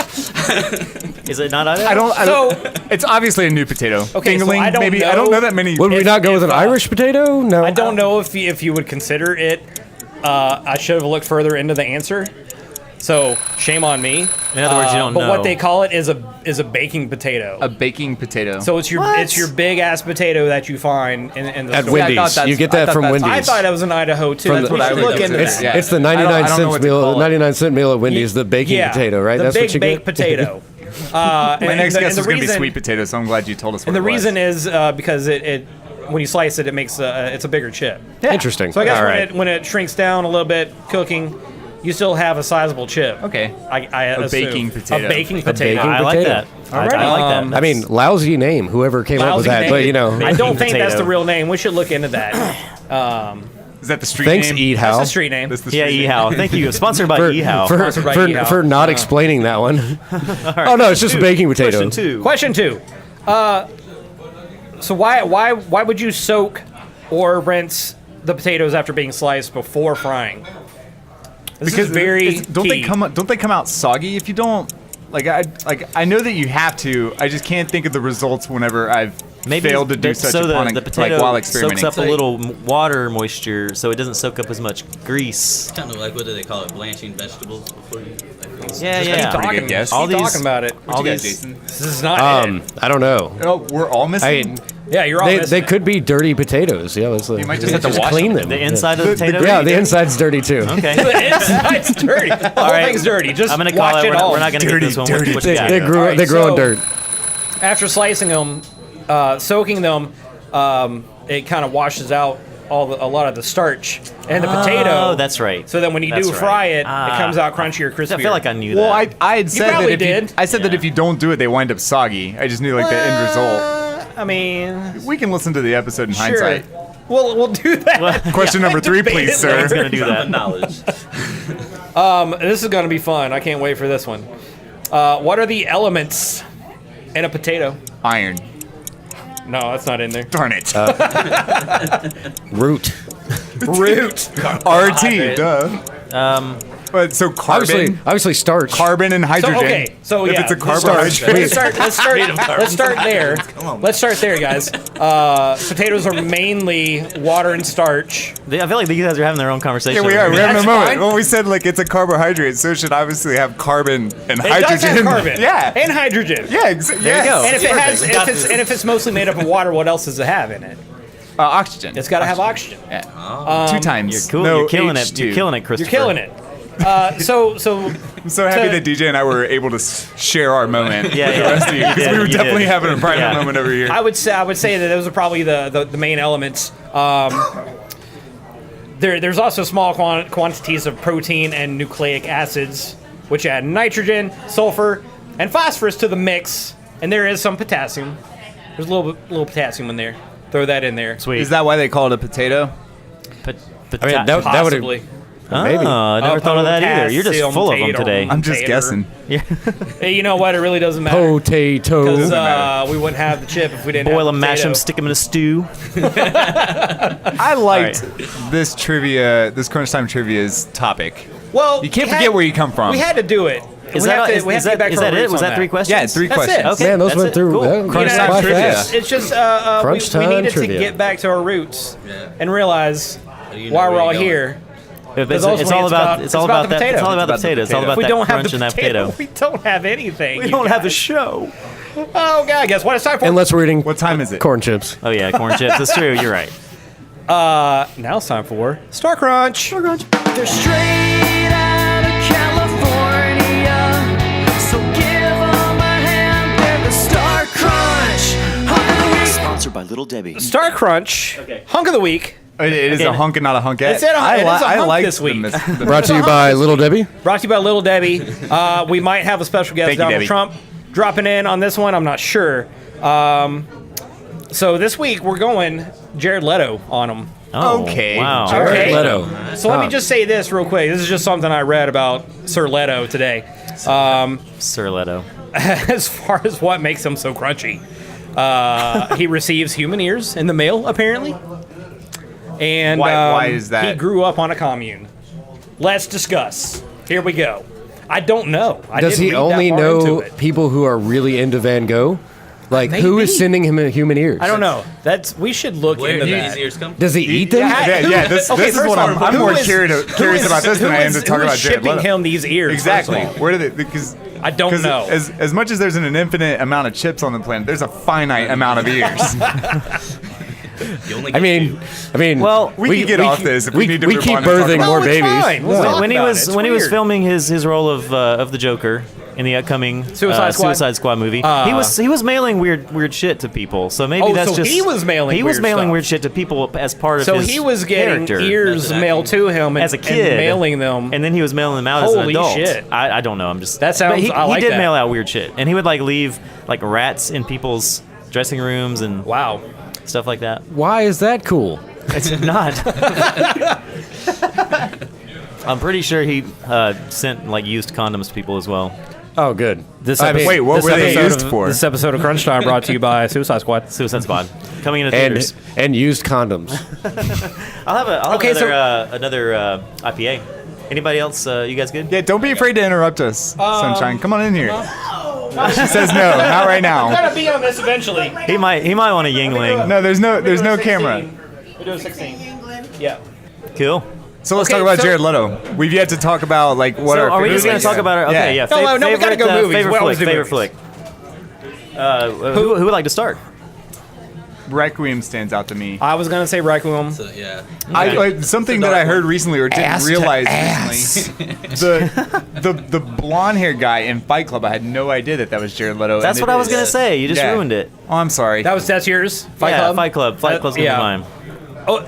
Speaker 2: Is it not Idaho?
Speaker 3: I don't. It's obviously a new potato.
Speaker 1: Okay, so
Speaker 3: Dingling,
Speaker 1: I don't
Speaker 3: maybe. I
Speaker 1: know-
Speaker 3: don't know that many.
Speaker 5: Would we
Speaker 1: If-
Speaker 5: not go with
Speaker 1: if,
Speaker 5: an Irish potato? No.
Speaker 1: I don't know if you would consider it. I should have looked further into the answer. So shame on me.
Speaker 2: In other words, you don't
Speaker 1: but
Speaker 2: know.
Speaker 1: what they call it is a baking potato.
Speaker 3: A baking potato.
Speaker 1: So it's your big ass potato that you find in the
Speaker 5: At
Speaker 1: store.
Speaker 3: I thought
Speaker 5: Wendy's.
Speaker 3: that's-
Speaker 5: You get
Speaker 3: I
Speaker 5: that
Speaker 3: thought
Speaker 5: from
Speaker 3: that's-
Speaker 5: Wendy's.
Speaker 1: I thought it was in Idaho too.
Speaker 5: From
Speaker 1: That's
Speaker 5: the-
Speaker 1: what I would look into
Speaker 3: It's-
Speaker 1: that.
Speaker 5: It's the
Speaker 3: I don't
Speaker 5: 99
Speaker 3: know
Speaker 5: cents
Speaker 3: what to
Speaker 5: meal.
Speaker 3: call it.
Speaker 5: 99-cent meal at Wendy's. The baking potato, right?
Speaker 1: The
Speaker 5: That's
Speaker 1: big
Speaker 5: what you
Speaker 1: baked
Speaker 5: get.
Speaker 1: potato.
Speaker 3: My next guess is going to be
Speaker 1: reason-
Speaker 3: sweet potato, so I'm glad you told us what
Speaker 1: And the
Speaker 3: it was.
Speaker 1: reason is because it when you slice it, it makes it's a bigger chip.
Speaker 5: Interesting.
Speaker 1: So I guess
Speaker 5: All
Speaker 1: when
Speaker 5: right.
Speaker 1: when it shrinks down a little bit, cooking, you still have a sizable chip.
Speaker 3: Okay.
Speaker 1: I
Speaker 3: A
Speaker 1: assume.
Speaker 3: baking potato.
Speaker 1: A baking potato.
Speaker 5: baking
Speaker 2: I like
Speaker 5: potato.
Speaker 2: that. I like that.
Speaker 5: I mean, lousy name, whoever came up with
Speaker 1: Lousy
Speaker 5: that.
Speaker 1: name.
Speaker 5: But, you know,
Speaker 1: I don't think that's
Speaker 2: potato.
Speaker 1: the real name. We should look into that.
Speaker 3: Is that the street
Speaker 5: thanks,
Speaker 3: name?
Speaker 5: Eat
Speaker 1: That's
Speaker 5: How.
Speaker 1: the street name.
Speaker 3: That's the
Speaker 2: Yeah,
Speaker 3: street name.
Speaker 2: Ehow. Thank you. Sponsored by
Speaker 5: For,
Speaker 2: Ehow.
Speaker 5: for,
Speaker 1: Sponsored by
Speaker 5: for,
Speaker 1: Ehow.
Speaker 5: for not explaining that one. Oh, no, it's just a baking potato.
Speaker 2: Question two.
Speaker 1: Question 2. So why would you soak or rinse the potatoes after being sliced before frying? This is very
Speaker 3: it's- don't they
Speaker 1: key.
Speaker 3: come out soggy if you don't? I know that you have to. I just can't think of the results whenever I've failed to do such
Speaker 2: so
Speaker 3: upon
Speaker 2: the potato
Speaker 3: while experimenting.
Speaker 2: soaks up a little water moisture, so it doesn't soak up as much grease.
Speaker 4: Kind of like, what do they call it? Blanching vegetables before you.
Speaker 2: Yeah,
Speaker 1: Keep
Speaker 2: yeah.
Speaker 3: pretty
Speaker 1: talking,
Speaker 3: good guess.
Speaker 1: keep
Speaker 2: All these-
Speaker 1: talking about it.
Speaker 2: all
Speaker 3: You guys,
Speaker 2: these-
Speaker 3: Jason?
Speaker 1: This is not it.
Speaker 5: I don't know.
Speaker 3: Oh, we're all missing.
Speaker 1: Yeah, you're all
Speaker 5: They
Speaker 1: missing it.
Speaker 5: could be dirty potatoes. Yeah, let's
Speaker 3: You might just have to wash
Speaker 5: clean
Speaker 3: them.
Speaker 5: them.
Speaker 2: The inside of the potato.
Speaker 5: Yeah, the inside's dirty too.
Speaker 2: Okay.
Speaker 1: The inside's dirty. The whole
Speaker 2: right.
Speaker 1: thing's dirty. Just
Speaker 2: I'm gonna call
Speaker 1: wash
Speaker 2: it.
Speaker 1: it
Speaker 2: We're not,
Speaker 1: all.
Speaker 2: we're not gonna
Speaker 3: Dirty,
Speaker 2: get this one.
Speaker 3: dirty,
Speaker 2: What you got?
Speaker 5: They grew.
Speaker 1: Alright,
Speaker 5: they grow in
Speaker 1: so-
Speaker 5: dirt.
Speaker 1: After slicing them, soaking them, it kind of washes out a lot of the starch and the potato.
Speaker 2: Oh, that's right.
Speaker 1: So then when you
Speaker 2: That's
Speaker 1: do
Speaker 2: right.
Speaker 1: fry it,
Speaker 2: Ah.
Speaker 1: it comes out crunchier, crispier.
Speaker 2: I feel like I knew
Speaker 3: Well,
Speaker 2: that.
Speaker 3: I had said that
Speaker 1: probably
Speaker 3: if
Speaker 1: did.
Speaker 3: I said that
Speaker 2: Yeah.
Speaker 3: if you don't do it, they wind up soggy. I just knew like the end result.
Speaker 1: I mean,
Speaker 3: We can listen to the episode in
Speaker 1: sure.
Speaker 3: hindsight.
Speaker 1: We'll do that.
Speaker 3: Question number 3,
Speaker 1: Debate
Speaker 3: please,
Speaker 1: it
Speaker 3: sir.
Speaker 2: It's gonna do that.
Speaker 4: Knowledge.
Speaker 1: This is going to be fun. I can't wait for this one. What are the elements in a potato?
Speaker 3: Iron.
Speaker 1: No, that's not in there.
Speaker 3: Darn it.
Speaker 5: Root.
Speaker 1: Root.
Speaker 3: RT. Duh. But so
Speaker 5: Obviously starch.
Speaker 3: carbon and hydrogen.
Speaker 1: So
Speaker 3: if
Speaker 1: yeah,
Speaker 3: it's a
Speaker 1: let's
Speaker 3: carbohydrate.
Speaker 1: Let's start there. Let's start there, guys. Potatoes are mainly water and starch.
Speaker 2: I feel like these guys are having their own conversation.
Speaker 3: Yeah, we are. We're having a
Speaker 1: That's
Speaker 3: moment.
Speaker 1: fine.
Speaker 3: Well, we said like it's a carbohydrate, so it should obviously have carbon and
Speaker 1: It
Speaker 3: hydrogen.
Speaker 1: does have carbon.
Speaker 3: Yeah.
Speaker 1: And hydrogen.
Speaker 3: Yeah.
Speaker 2: There you go.
Speaker 1: And if it has,
Speaker 4: Perfect.
Speaker 1: if it's mostly made up of water, what else does it have in it?
Speaker 3: Oxygen.
Speaker 1: It's got to have oxygen.
Speaker 3: 2 times.
Speaker 2: You're cool.
Speaker 3: No
Speaker 2: You're killing it.
Speaker 3: H2.
Speaker 2: You're killing it,
Speaker 1: You're
Speaker 2: Christopher.
Speaker 1: killing it. So
Speaker 3: I'm so happy that DJ and I were able to share our moment
Speaker 2: Yeah,
Speaker 3: with the
Speaker 2: yeah.
Speaker 3: rest of you, because we were
Speaker 2: You
Speaker 3: definitely
Speaker 2: did.
Speaker 3: having a private
Speaker 2: Yeah.
Speaker 3: moment over here.
Speaker 1: I would say that those are probably the main elements. There's also small quantities of protein and nucleic acids, which add nitrogen, sulfur, and phosphorus to the mix. And there is some potassium. There's a little potassium in there. Throw that in there.
Speaker 2: Sweet.
Speaker 3: Is that why they call it a potato?
Speaker 5: I mean, that would
Speaker 1: Possibly.
Speaker 5: maybe.
Speaker 2: I never thought of that either. You're just
Speaker 1: Potassium,
Speaker 2: full of them today.
Speaker 3: I'm just
Speaker 1: Tater.
Speaker 3: guessing.
Speaker 1: Hey, you know what? It really doesn't matter.
Speaker 5: Potato.
Speaker 1: Because we wouldn't have the chip if we didn't
Speaker 2: Boil
Speaker 1: have
Speaker 2: them,
Speaker 1: the
Speaker 2: mash them,
Speaker 1: potato.
Speaker 2: stick them in a stew.
Speaker 3: I liked this trivia, this CrunchTime Trivia's topic.
Speaker 1: Well,
Speaker 3: You can't forget where you come from.
Speaker 1: We had to do it.
Speaker 2: Is
Speaker 1: we
Speaker 2: that
Speaker 1: have to,
Speaker 2: is
Speaker 1: we have to
Speaker 2: that
Speaker 1: get back
Speaker 2: is
Speaker 1: to our
Speaker 2: that it?
Speaker 1: roots
Speaker 2: Was
Speaker 1: on
Speaker 2: that 3 questions?
Speaker 3: Yeah, 3
Speaker 1: That's
Speaker 3: questions.
Speaker 1: it.
Speaker 2: Okay.
Speaker 5: Man, those
Speaker 2: that's
Speaker 5: went
Speaker 2: it.
Speaker 5: through.
Speaker 2: Cool.
Speaker 5: That,
Speaker 1: You know,
Speaker 5: crunch
Speaker 3: Crunch time trivia.
Speaker 1: it's just we
Speaker 5: Crunchtime
Speaker 1: needed to
Speaker 5: trivia.
Speaker 1: get back to our roots
Speaker 4: Yeah.
Speaker 1: and realize
Speaker 4: You know
Speaker 1: why
Speaker 4: where
Speaker 1: we're all
Speaker 4: you're going.
Speaker 1: here.
Speaker 2: It's
Speaker 1: ultimately
Speaker 2: all
Speaker 1: it's
Speaker 2: about
Speaker 1: about-
Speaker 2: it's all
Speaker 1: it's about
Speaker 2: about
Speaker 1: the
Speaker 2: that. It's all about the
Speaker 3: potato.
Speaker 2: potato. It's all about
Speaker 1: We
Speaker 2: that
Speaker 1: don't have
Speaker 2: crunch
Speaker 1: the
Speaker 2: and that
Speaker 1: potato.
Speaker 2: potato.
Speaker 1: We don't have anything.
Speaker 2: We don't have the show.
Speaker 1: Oh God! Guess what it's time for?
Speaker 5: Unless we're eating
Speaker 3: What time is it?
Speaker 5: corn chips.
Speaker 2: Oh yeah, corn chips. That's true. You're right.
Speaker 1: Now it's time for Star Crunch.
Speaker 6: They're straight out of California, so give 'em a hand. They're the Star Crunch. Hunk of the week.
Speaker 7: Sponsored by Little Debbie.
Speaker 1: Star Crunch. Hunk of the week.
Speaker 3: It is
Speaker 2: Okay.
Speaker 3: a hunk and not a hunkette.
Speaker 1: It is a hunk
Speaker 3: like
Speaker 1: this week.
Speaker 5: Brought to you by Little Debbie.
Speaker 1: Brought to you by Little Debbie. We might have a special guest,
Speaker 3: Thank you,
Speaker 1: Donald
Speaker 3: Debbie.
Speaker 1: Trump, dropping in on this one. I'm not sure. So this week we're going Jared Leto on him.
Speaker 2: Oh,
Speaker 3: Okay.
Speaker 2: Wow.
Speaker 1: Okay.
Speaker 5: Leto.
Speaker 1: So let me just say this real quick. This is just something I read about Sir Leto today.
Speaker 2: Sir Leto.
Speaker 1: As far as what makes him so crunchy, he receives human ears in the mail apparently, and
Speaker 3: Why is that?
Speaker 1: He grew up on a commune. Let's discuss. Here we go. I don't know. I
Speaker 5: Does
Speaker 1: didn't
Speaker 5: he
Speaker 1: read that
Speaker 5: only
Speaker 1: far into
Speaker 5: know
Speaker 1: it.
Speaker 5: people who are really into Van Gogh? Like, who
Speaker 1: Maybe.
Speaker 5: is sending him human ears?
Speaker 1: I don't know. We should look
Speaker 4: Where
Speaker 1: into
Speaker 4: do
Speaker 1: that.
Speaker 4: these ears come from?
Speaker 5: Does he eat them?
Speaker 3: Yeah. This is
Speaker 1: first
Speaker 3: what
Speaker 1: off,
Speaker 3: I'm
Speaker 1: who
Speaker 3: more
Speaker 1: is-
Speaker 3: curious about this than I am to talk
Speaker 1: who is
Speaker 3: about Jared
Speaker 1: shipping
Speaker 3: Leto.
Speaker 1: him these ears.
Speaker 3: Exactly.
Speaker 1: first of all?
Speaker 3: Where do they? Because
Speaker 1: I don't know.
Speaker 3: As much as there's an infinite amount of chips on the planet, there's a finite amount of ears.
Speaker 4: You only
Speaker 5: I
Speaker 4: get
Speaker 5: mean,
Speaker 4: two.
Speaker 2: Well,
Speaker 3: We can get off this if we need to
Speaker 5: We
Speaker 3: move
Speaker 5: keep
Speaker 3: on and talk
Speaker 5: birthing
Speaker 3: about-
Speaker 5: more
Speaker 1: No, it's
Speaker 5: babies.
Speaker 1: fine. We'll talk
Speaker 2: when he
Speaker 1: about
Speaker 2: was
Speaker 1: it. It's
Speaker 2: when he was
Speaker 1: weird.
Speaker 2: filming his role of the Joker in the upcoming
Speaker 1: Suicide Squad?
Speaker 2: movie, he was mailing weird shit to people. So maybe
Speaker 1: Oh,
Speaker 2: that's
Speaker 1: so
Speaker 2: just
Speaker 1: he was mailing weird stuff.
Speaker 2: weird shit to people as part of
Speaker 1: So
Speaker 2: his
Speaker 1: he was getting
Speaker 2: character.
Speaker 1: ears
Speaker 4: Method
Speaker 1: mailed to him and,
Speaker 2: as a kid,
Speaker 1: and mailing them.
Speaker 2: and then he was mailing them out as an
Speaker 1: Holy
Speaker 2: adult.
Speaker 1: shit.
Speaker 2: I don't know. I'm just
Speaker 1: That sounds-
Speaker 2: But he,
Speaker 1: I like
Speaker 2: he did
Speaker 1: that.
Speaker 2: mail out weird shit, and he would like leave like rats in people's dressing rooms and
Speaker 1: Wow.
Speaker 2: stuff like that.
Speaker 5: Why is that cool?
Speaker 2: It's not. I'm pretty sure he sent like used condoms to people as well.
Speaker 5: Oh, good.
Speaker 3: Wait, what were they used for?
Speaker 1: This episode of Crunch Time brought to you by Suicide Squad.
Speaker 2: Suicide Squad coming into
Speaker 5: and
Speaker 2: theaters.
Speaker 5: and used condoms.
Speaker 2: I'll have
Speaker 1: Okay,
Speaker 2: another IPA. Anybody else? You guys good?
Speaker 3: Yeah, don't be afraid to interrupt us, Sunshine. Come on in here. She says no, not right now.
Speaker 1: Gotta be on this eventually.
Speaker 2: He might want a Yingling.
Speaker 3: No, there's no camera.
Speaker 1: We're doing 16. Yeah.
Speaker 2: Cool.
Speaker 3: So let's
Speaker 1: Okay,
Speaker 3: talk about
Speaker 1: so-
Speaker 3: Jared Leto. We've yet to talk about like what
Speaker 2: So
Speaker 3: our.
Speaker 2: are we just
Speaker 3: favorite
Speaker 2: gonna
Speaker 3: is.
Speaker 2: talk about our? Okay, yeah.
Speaker 1: No, we gotta go movies.
Speaker 2: Favorite
Speaker 1: We always
Speaker 2: flick.
Speaker 1: do
Speaker 2: Favorite
Speaker 1: movies.
Speaker 2: flick. Who would like to start?
Speaker 3: Requiem stands out to me.
Speaker 1: I was gonna say Requiem.
Speaker 4: So, yeah.
Speaker 3: Something
Speaker 4: It's a
Speaker 3: that I
Speaker 4: dark
Speaker 3: heard
Speaker 4: one.
Speaker 3: recently or didn't
Speaker 5: Ass to
Speaker 3: realize
Speaker 5: ass.
Speaker 3: recently, the blonde haired guy in Fight Club. I had no idea that was Jared Leto.
Speaker 2: That's
Speaker 3: and
Speaker 2: what
Speaker 3: it
Speaker 2: I was
Speaker 3: is.
Speaker 2: gonna say. You just
Speaker 3: Yeah.
Speaker 2: ruined it.
Speaker 3: Oh, I'm sorry.
Speaker 1: That's yours. Fight
Speaker 2: yeah,
Speaker 1: Club.
Speaker 2: Fight Club. Fight Club's gonna
Speaker 1: yeah.
Speaker 2: be mine.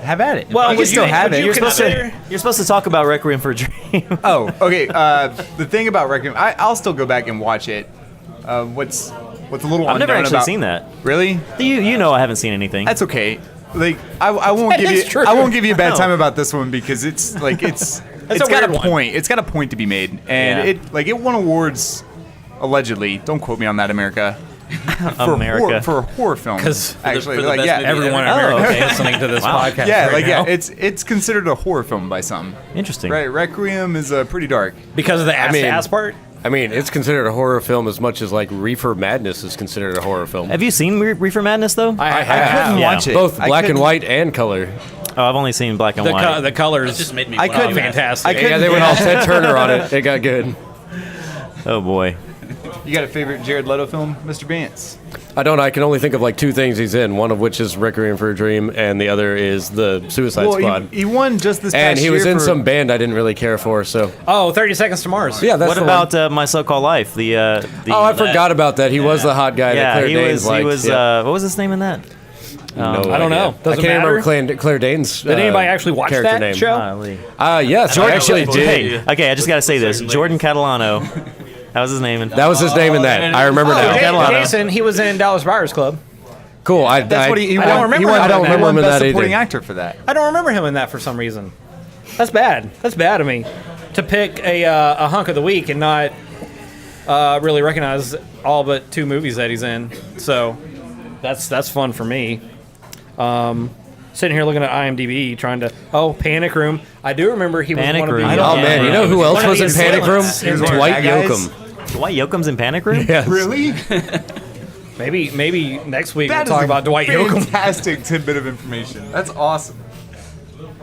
Speaker 3: Have at it.
Speaker 1: Well,
Speaker 3: you can
Speaker 1: would
Speaker 3: still have
Speaker 1: would
Speaker 3: it.
Speaker 1: you consider-
Speaker 2: You're supposed to talk about Requiem for a Dream.
Speaker 3: Oh, okay. The thing about Requiem, I'll still go back and watch it. What's a little
Speaker 2: I've never
Speaker 3: unknown
Speaker 2: actually
Speaker 3: about-
Speaker 2: seen that.
Speaker 3: Really?
Speaker 2: You know I haven't seen anything.
Speaker 3: That's okay. like I won't give
Speaker 1: is
Speaker 3: you
Speaker 1: true.
Speaker 3: I won't give you a bad
Speaker 2: No.
Speaker 3: time about this one because it's like it's
Speaker 1: a
Speaker 3: got a
Speaker 1: weird one.
Speaker 3: point. It's got a point to be made, and
Speaker 2: Yeah.
Speaker 3: it won awards allegedly. Don't quote me on that, America.
Speaker 2: America.
Speaker 3: For a horror film.
Speaker 1: 'Cause
Speaker 3: actually,
Speaker 4: for the
Speaker 3: like
Speaker 4: best
Speaker 3: yeah,
Speaker 4: movie
Speaker 1: Everyone in
Speaker 2: Oh,
Speaker 1: America
Speaker 2: okay.
Speaker 1: is listening to this
Speaker 2: Wow.
Speaker 1: podcast.
Speaker 3: yeah,
Speaker 1: right
Speaker 3: like
Speaker 1: now.
Speaker 3: it's considered a horror film by some.
Speaker 2: Interesting.
Speaker 3: Right, Requiem is pretty dark.
Speaker 1: Because of the ass part.
Speaker 5: I mean, it's considered a horror film as much as like Reefer Madness is considered a horror film.
Speaker 2: Have you seen Reefer Madness though?
Speaker 1: I
Speaker 3: I
Speaker 1: have.
Speaker 3: couldn't
Speaker 2: Yeah.
Speaker 3: watch it.
Speaker 5: Both
Speaker 3: I
Speaker 5: black and
Speaker 3: couldn't-
Speaker 5: white and color.
Speaker 2: Oh, I've only seen black and
Speaker 1: The,
Speaker 2: white.
Speaker 1: the colors.
Speaker 4: That just made me
Speaker 3: I
Speaker 4: laugh.
Speaker 3: couldn't-
Speaker 1: fantastic.
Speaker 3: I
Speaker 5: Yeah,
Speaker 3: couldn't-
Speaker 5: they went all Ted Turner on it. It got good.
Speaker 2: Oh boy.
Speaker 3: You got a favorite Jared Leto film, Mr. Vance?
Speaker 5: I don't. I can only think of like two things he's in. One of which is Requiem for a Dream, and the other is the Suicide Squad.
Speaker 3: He won just this past
Speaker 5: And he was
Speaker 3: year
Speaker 5: in
Speaker 3: for-
Speaker 5: some band I didn't really care for. So
Speaker 1: 30 Seconds to Mars.
Speaker 5: yeah, that's
Speaker 2: What
Speaker 5: the
Speaker 2: about
Speaker 5: one.
Speaker 2: My So-Called Life? The
Speaker 5: Oh, I forgot about that. He was the hot guy that
Speaker 2: yeah,
Speaker 5: Claire
Speaker 2: he
Speaker 5: Danes
Speaker 2: was.
Speaker 5: liked.
Speaker 2: He was.
Speaker 5: Yeah.
Speaker 2: What was his name in that?
Speaker 5: No
Speaker 1: I don't know.
Speaker 5: idea.
Speaker 1: Does
Speaker 5: I
Speaker 1: it
Speaker 5: can't
Speaker 1: matter?
Speaker 5: remember Claire Danes.
Speaker 1: Did anybody actually watch
Speaker 5: character
Speaker 1: that
Speaker 5: name.
Speaker 1: show?
Speaker 2: Golly.
Speaker 5: Yes, I actually did.
Speaker 2: Hey, okay, I just got to say this. Jordan Catalano. That was his name.
Speaker 5: That was his name in that. I remember
Speaker 1: Oh,
Speaker 5: now.
Speaker 2: Catalano.
Speaker 1: Jason, he was in Dallas Buyers Club.
Speaker 5: Cool.
Speaker 3: That's what he
Speaker 1: I don't
Speaker 3: won.
Speaker 1: remember
Speaker 3: He won,
Speaker 1: him
Speaker 5: I don't
Speaker 1: in that.
Speaker 5: remember him in
Speaker 3: Best
Speaker 5: that
Speaker 3: supporting
Speaker 5: either.
Speaker 3: actor for that.
Speaker 1: I don't remember him in that for some reason. That's bad. That's bad of me to pick a hunk of the week and not really recognize all but two movies that he's in. So that's fun for me. Sitting here looking at IMDb, trying to Panic Room. I do remember he was
Speaker 2: Panic
Speaker 1: one of the.
Speaker 2: Room.
Speaker 5: Oh man, you know who else
Speaker 1: One of
Speaker 5: was in
Speaker 1: these
Speaker 5: Panic Room?
Speaker 1: villains.
Speaker 3: He was one of the
Speaker 5: Dwight
Speaker 3: bad guys?
Speaker 5: Yoakam.
Speaker 2: Dwight Yoakam's in Panic Room?
Speaker 5: Yes.
Speaker 3: Really?
Speaker 1: Maybe next week
Speaker 3: That
Speaker 1: we'll talk
Speaker 3: is a
Speaker 1: about Dwight Yoakam.
Speaker 3: fantastic tidbit of information. That's awesome.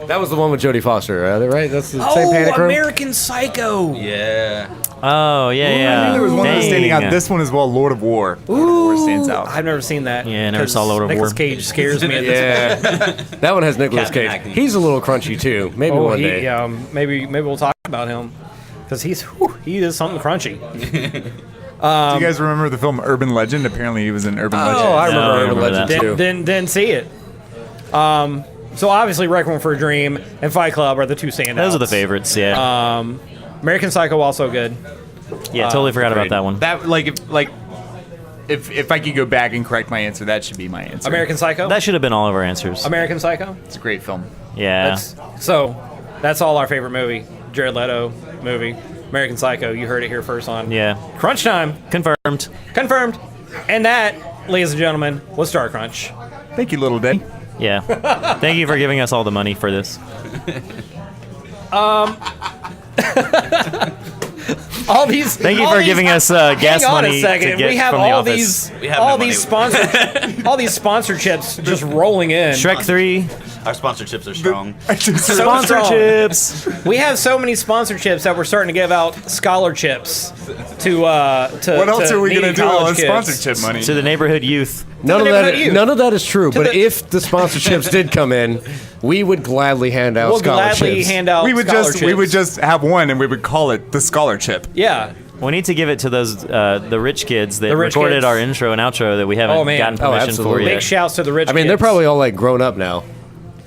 Speaker 5: That was the one with Jodie Foster, right? That's the same Panic Room.
Speaker 1: American Psycho.
Speaker 4: Yeah.
Speaker 2: Oh, yeah, yeah.
Speaker 3: I think there was one that was standing out.
Speaker 2: Dang.
Speaker 3: This one as well, Lord of War. Lord of War stands out.
Speaker 1: I've never seen that.
Speaker 2: Yeah, I never
Speaker 1: 'cause
Speaker 2: saw Lord of
Speaker 1: Nicolas
Speaker 2: War.
Speaker 1: Cage scares me. At this
Speaker 5: Yeah, that one has Nicolas
Speaker 4: Captain
Speaker 5: Cage.
Speaker 4: Acne.
Speaker 5: He's a little crunchy too. Maybe one day.
Speaker 1: Yeah, maybe we'll talk about him because he is something crunchy.
Speaker 3: Do you guys remember the film Urban Legend? Apparently, he was in Urban Legend.
Speaker 5: Oh, I
Speaker 2: No,
Speaker 5: remember
Speaker 2: I
Speaker 5: Urban
Speaker 2: remember
Speaker 5: Legend
Speaker 2: that.
Speaker 5: too.
Speaker 1: Didn't see it. So obviously, Requiem for a Dream and Fight Club are the two standouts.
Speaker 2: Those are the favorites, yeah.
Speaker 1: American Psycho also good.
Speaker 2: Yeah, totally forgot about
Speaker 3: Great.
Speaker 2: that one.
Speaker 3: That if I could go back and correct my answer, that should be my answer.
Speaker 1: American Psycho.
Speaker 2: That should have been all of our answers.
Speaker 1: American Psycho.
Speaker 3: It's a great film.
Speaker 2: Yeah.
Speaker 1: That's all our favorite movie. Jared Leto movie. American Psycho. You heard it here first on
Speaker 2: Yeah.
Speaker 1: Crunch Time.
Speaker 2: Confirmed.
Speaker 1: Confirmed. And that, ladies and gentlemen, was Star Crunch.
Speaker 3: Thank you, Little Daddy.
Speaker 2: Yeah. Thank you for giving us all the money for this.
Speaker 1: All these.
Speaker 2: Thank you
Speaker 1: all
Speaker 2: for
Speaker 1: these-
Speaker 2: giving us gas
Speaker 1: Hang on
Speaker 2: money
Speaker 1: a second.
Speaker 2: to get
Speaker 1: We have
Speaker 2: from the
Speaker 1: all
Speaker 2: office.
Speaker 1: these,
Speaker 4: We have
Speaker 1: all
Speaker 4: no
Speaker 1: these
Speaker 4: money.
Speaker 1: sponsor, all these sponsorships just rolling in.
Speaker 2: Shrek 3.
Speaker 4: Our sponsorships are strong.
Speaker 1: So strong.
Speaker 2: Sponsorships.
Speaker 1: We have so many sponsorships that we're starting to give out scholarships to.
Speaker 3: What else
Speaker 1: to
Speaker 3: are we
Speaker 1: needy
Speaker 3: gonna do with all
Speaker 1: college
Speaker 3: this
Speaker 1: kids.
Speaker 3: sponsorship money?
Speaker 2: To the neighborhood youth.
Speaker 5: None of
Speaker 1: neighborhood youth.
Speaker 5: none of that is true. But
Speaker 1: the-
Speaker 5: if the sponsorships did come in, we would gladly hand out
Speaker 1: We'll
Speaker 5: scholarships.
Speaker 1: gladly hand out.
Speaker 3: we would
Speaker 1: scholarships.
Speaker 3: just have one, and we would call it the scholarship.
Speaker 1: Yeah.
Speaker 2: We need to give it to those the rich kids that
Speaker 1: The rich
Speaker 2: recorded
Speaker 1: kids.
Speaker 2: our intro and outro that we haven't
Speaker 1: Oh, man.
Speaker 2: gotten
Speaker 5: Oh,
Speaker 2: permission for
Speaker 5: absolutely.
Speaker 2: yet.
Speaker 1: Big shouts to the rich.
Speaker 5: I mean, they're
Speaker 1: kids.
Speaker 5: probably all like grown up now.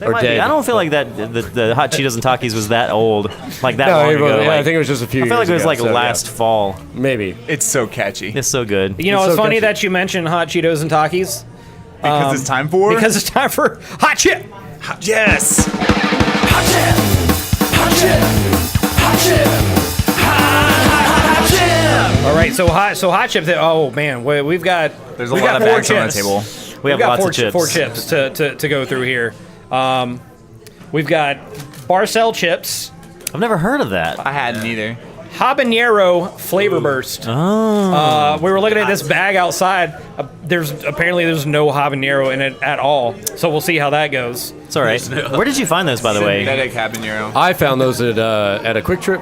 Speaker 2: They
Speaker 5: Or
Speaker 2: might be.
Speaker 5: dead.
Speaker 2: I don't feel like that the Hot Cheetos and Takis was that old, like that
Speaker 5: No,
Speaker 2: long
Speaker 5: it was-
Speaker 2: ago.
Speaker 5: yeah,
Speaker 2: Like,
Speaker 5: I think it was just a few
Speaker 2: I
Speaker 5: years
Speaker 2: feel like it was
Speaker 5: ago,
Speaker 2: like
Speaker 5: so, yeah.
Speaker 2: last fall.
Speaker 5: Maybe.
Speaker 3: It's so catchy.
Speaker 2: It's so good.
Speaker 1: You know,
Speaker 5: It's
Speaker 1: it's
Speaker 5: so
Speaker 1: funny
Speaker 5: catchy.
Speaker 1: that you mentioned hot Cheetos and Takis
Speaker 3: Because it's time for.
Speaker 1: because it's time for hot chip.
Speaker 3: yes.
Speaker 1: All right, so hot chip. Oh man, we've got
Speaker 3: There's a
Speaker 1: we've
Speaker 3: lot
Speaker 1: got
Speaker 3: of
Speaker 1: four
Speaker 3: bags on the
Speaker 1: chips.
Speaker 3: table.
Speaker 2: We have
Speaker 1: We've got
Speaker 2: lots of
Speaker 1: four
Speaker 2: chips.
Speaker 1: chips to go through here. We've got Barcel chips,
Speaker 2: I've never heard of that.
Speaker 3: I hadn't either.
Speaker 1: habanero flavor burst.
Speaker 2: Oh.
Speaker 1: We were looking at this bag outside. There's no habanero in it at all. So we'll see how that goes.
Speaker 2: It's all right. Where did you find those, by the way?
Speaker 3: Synthetic habanero.
Speaker 5: I found those at a Quick Trip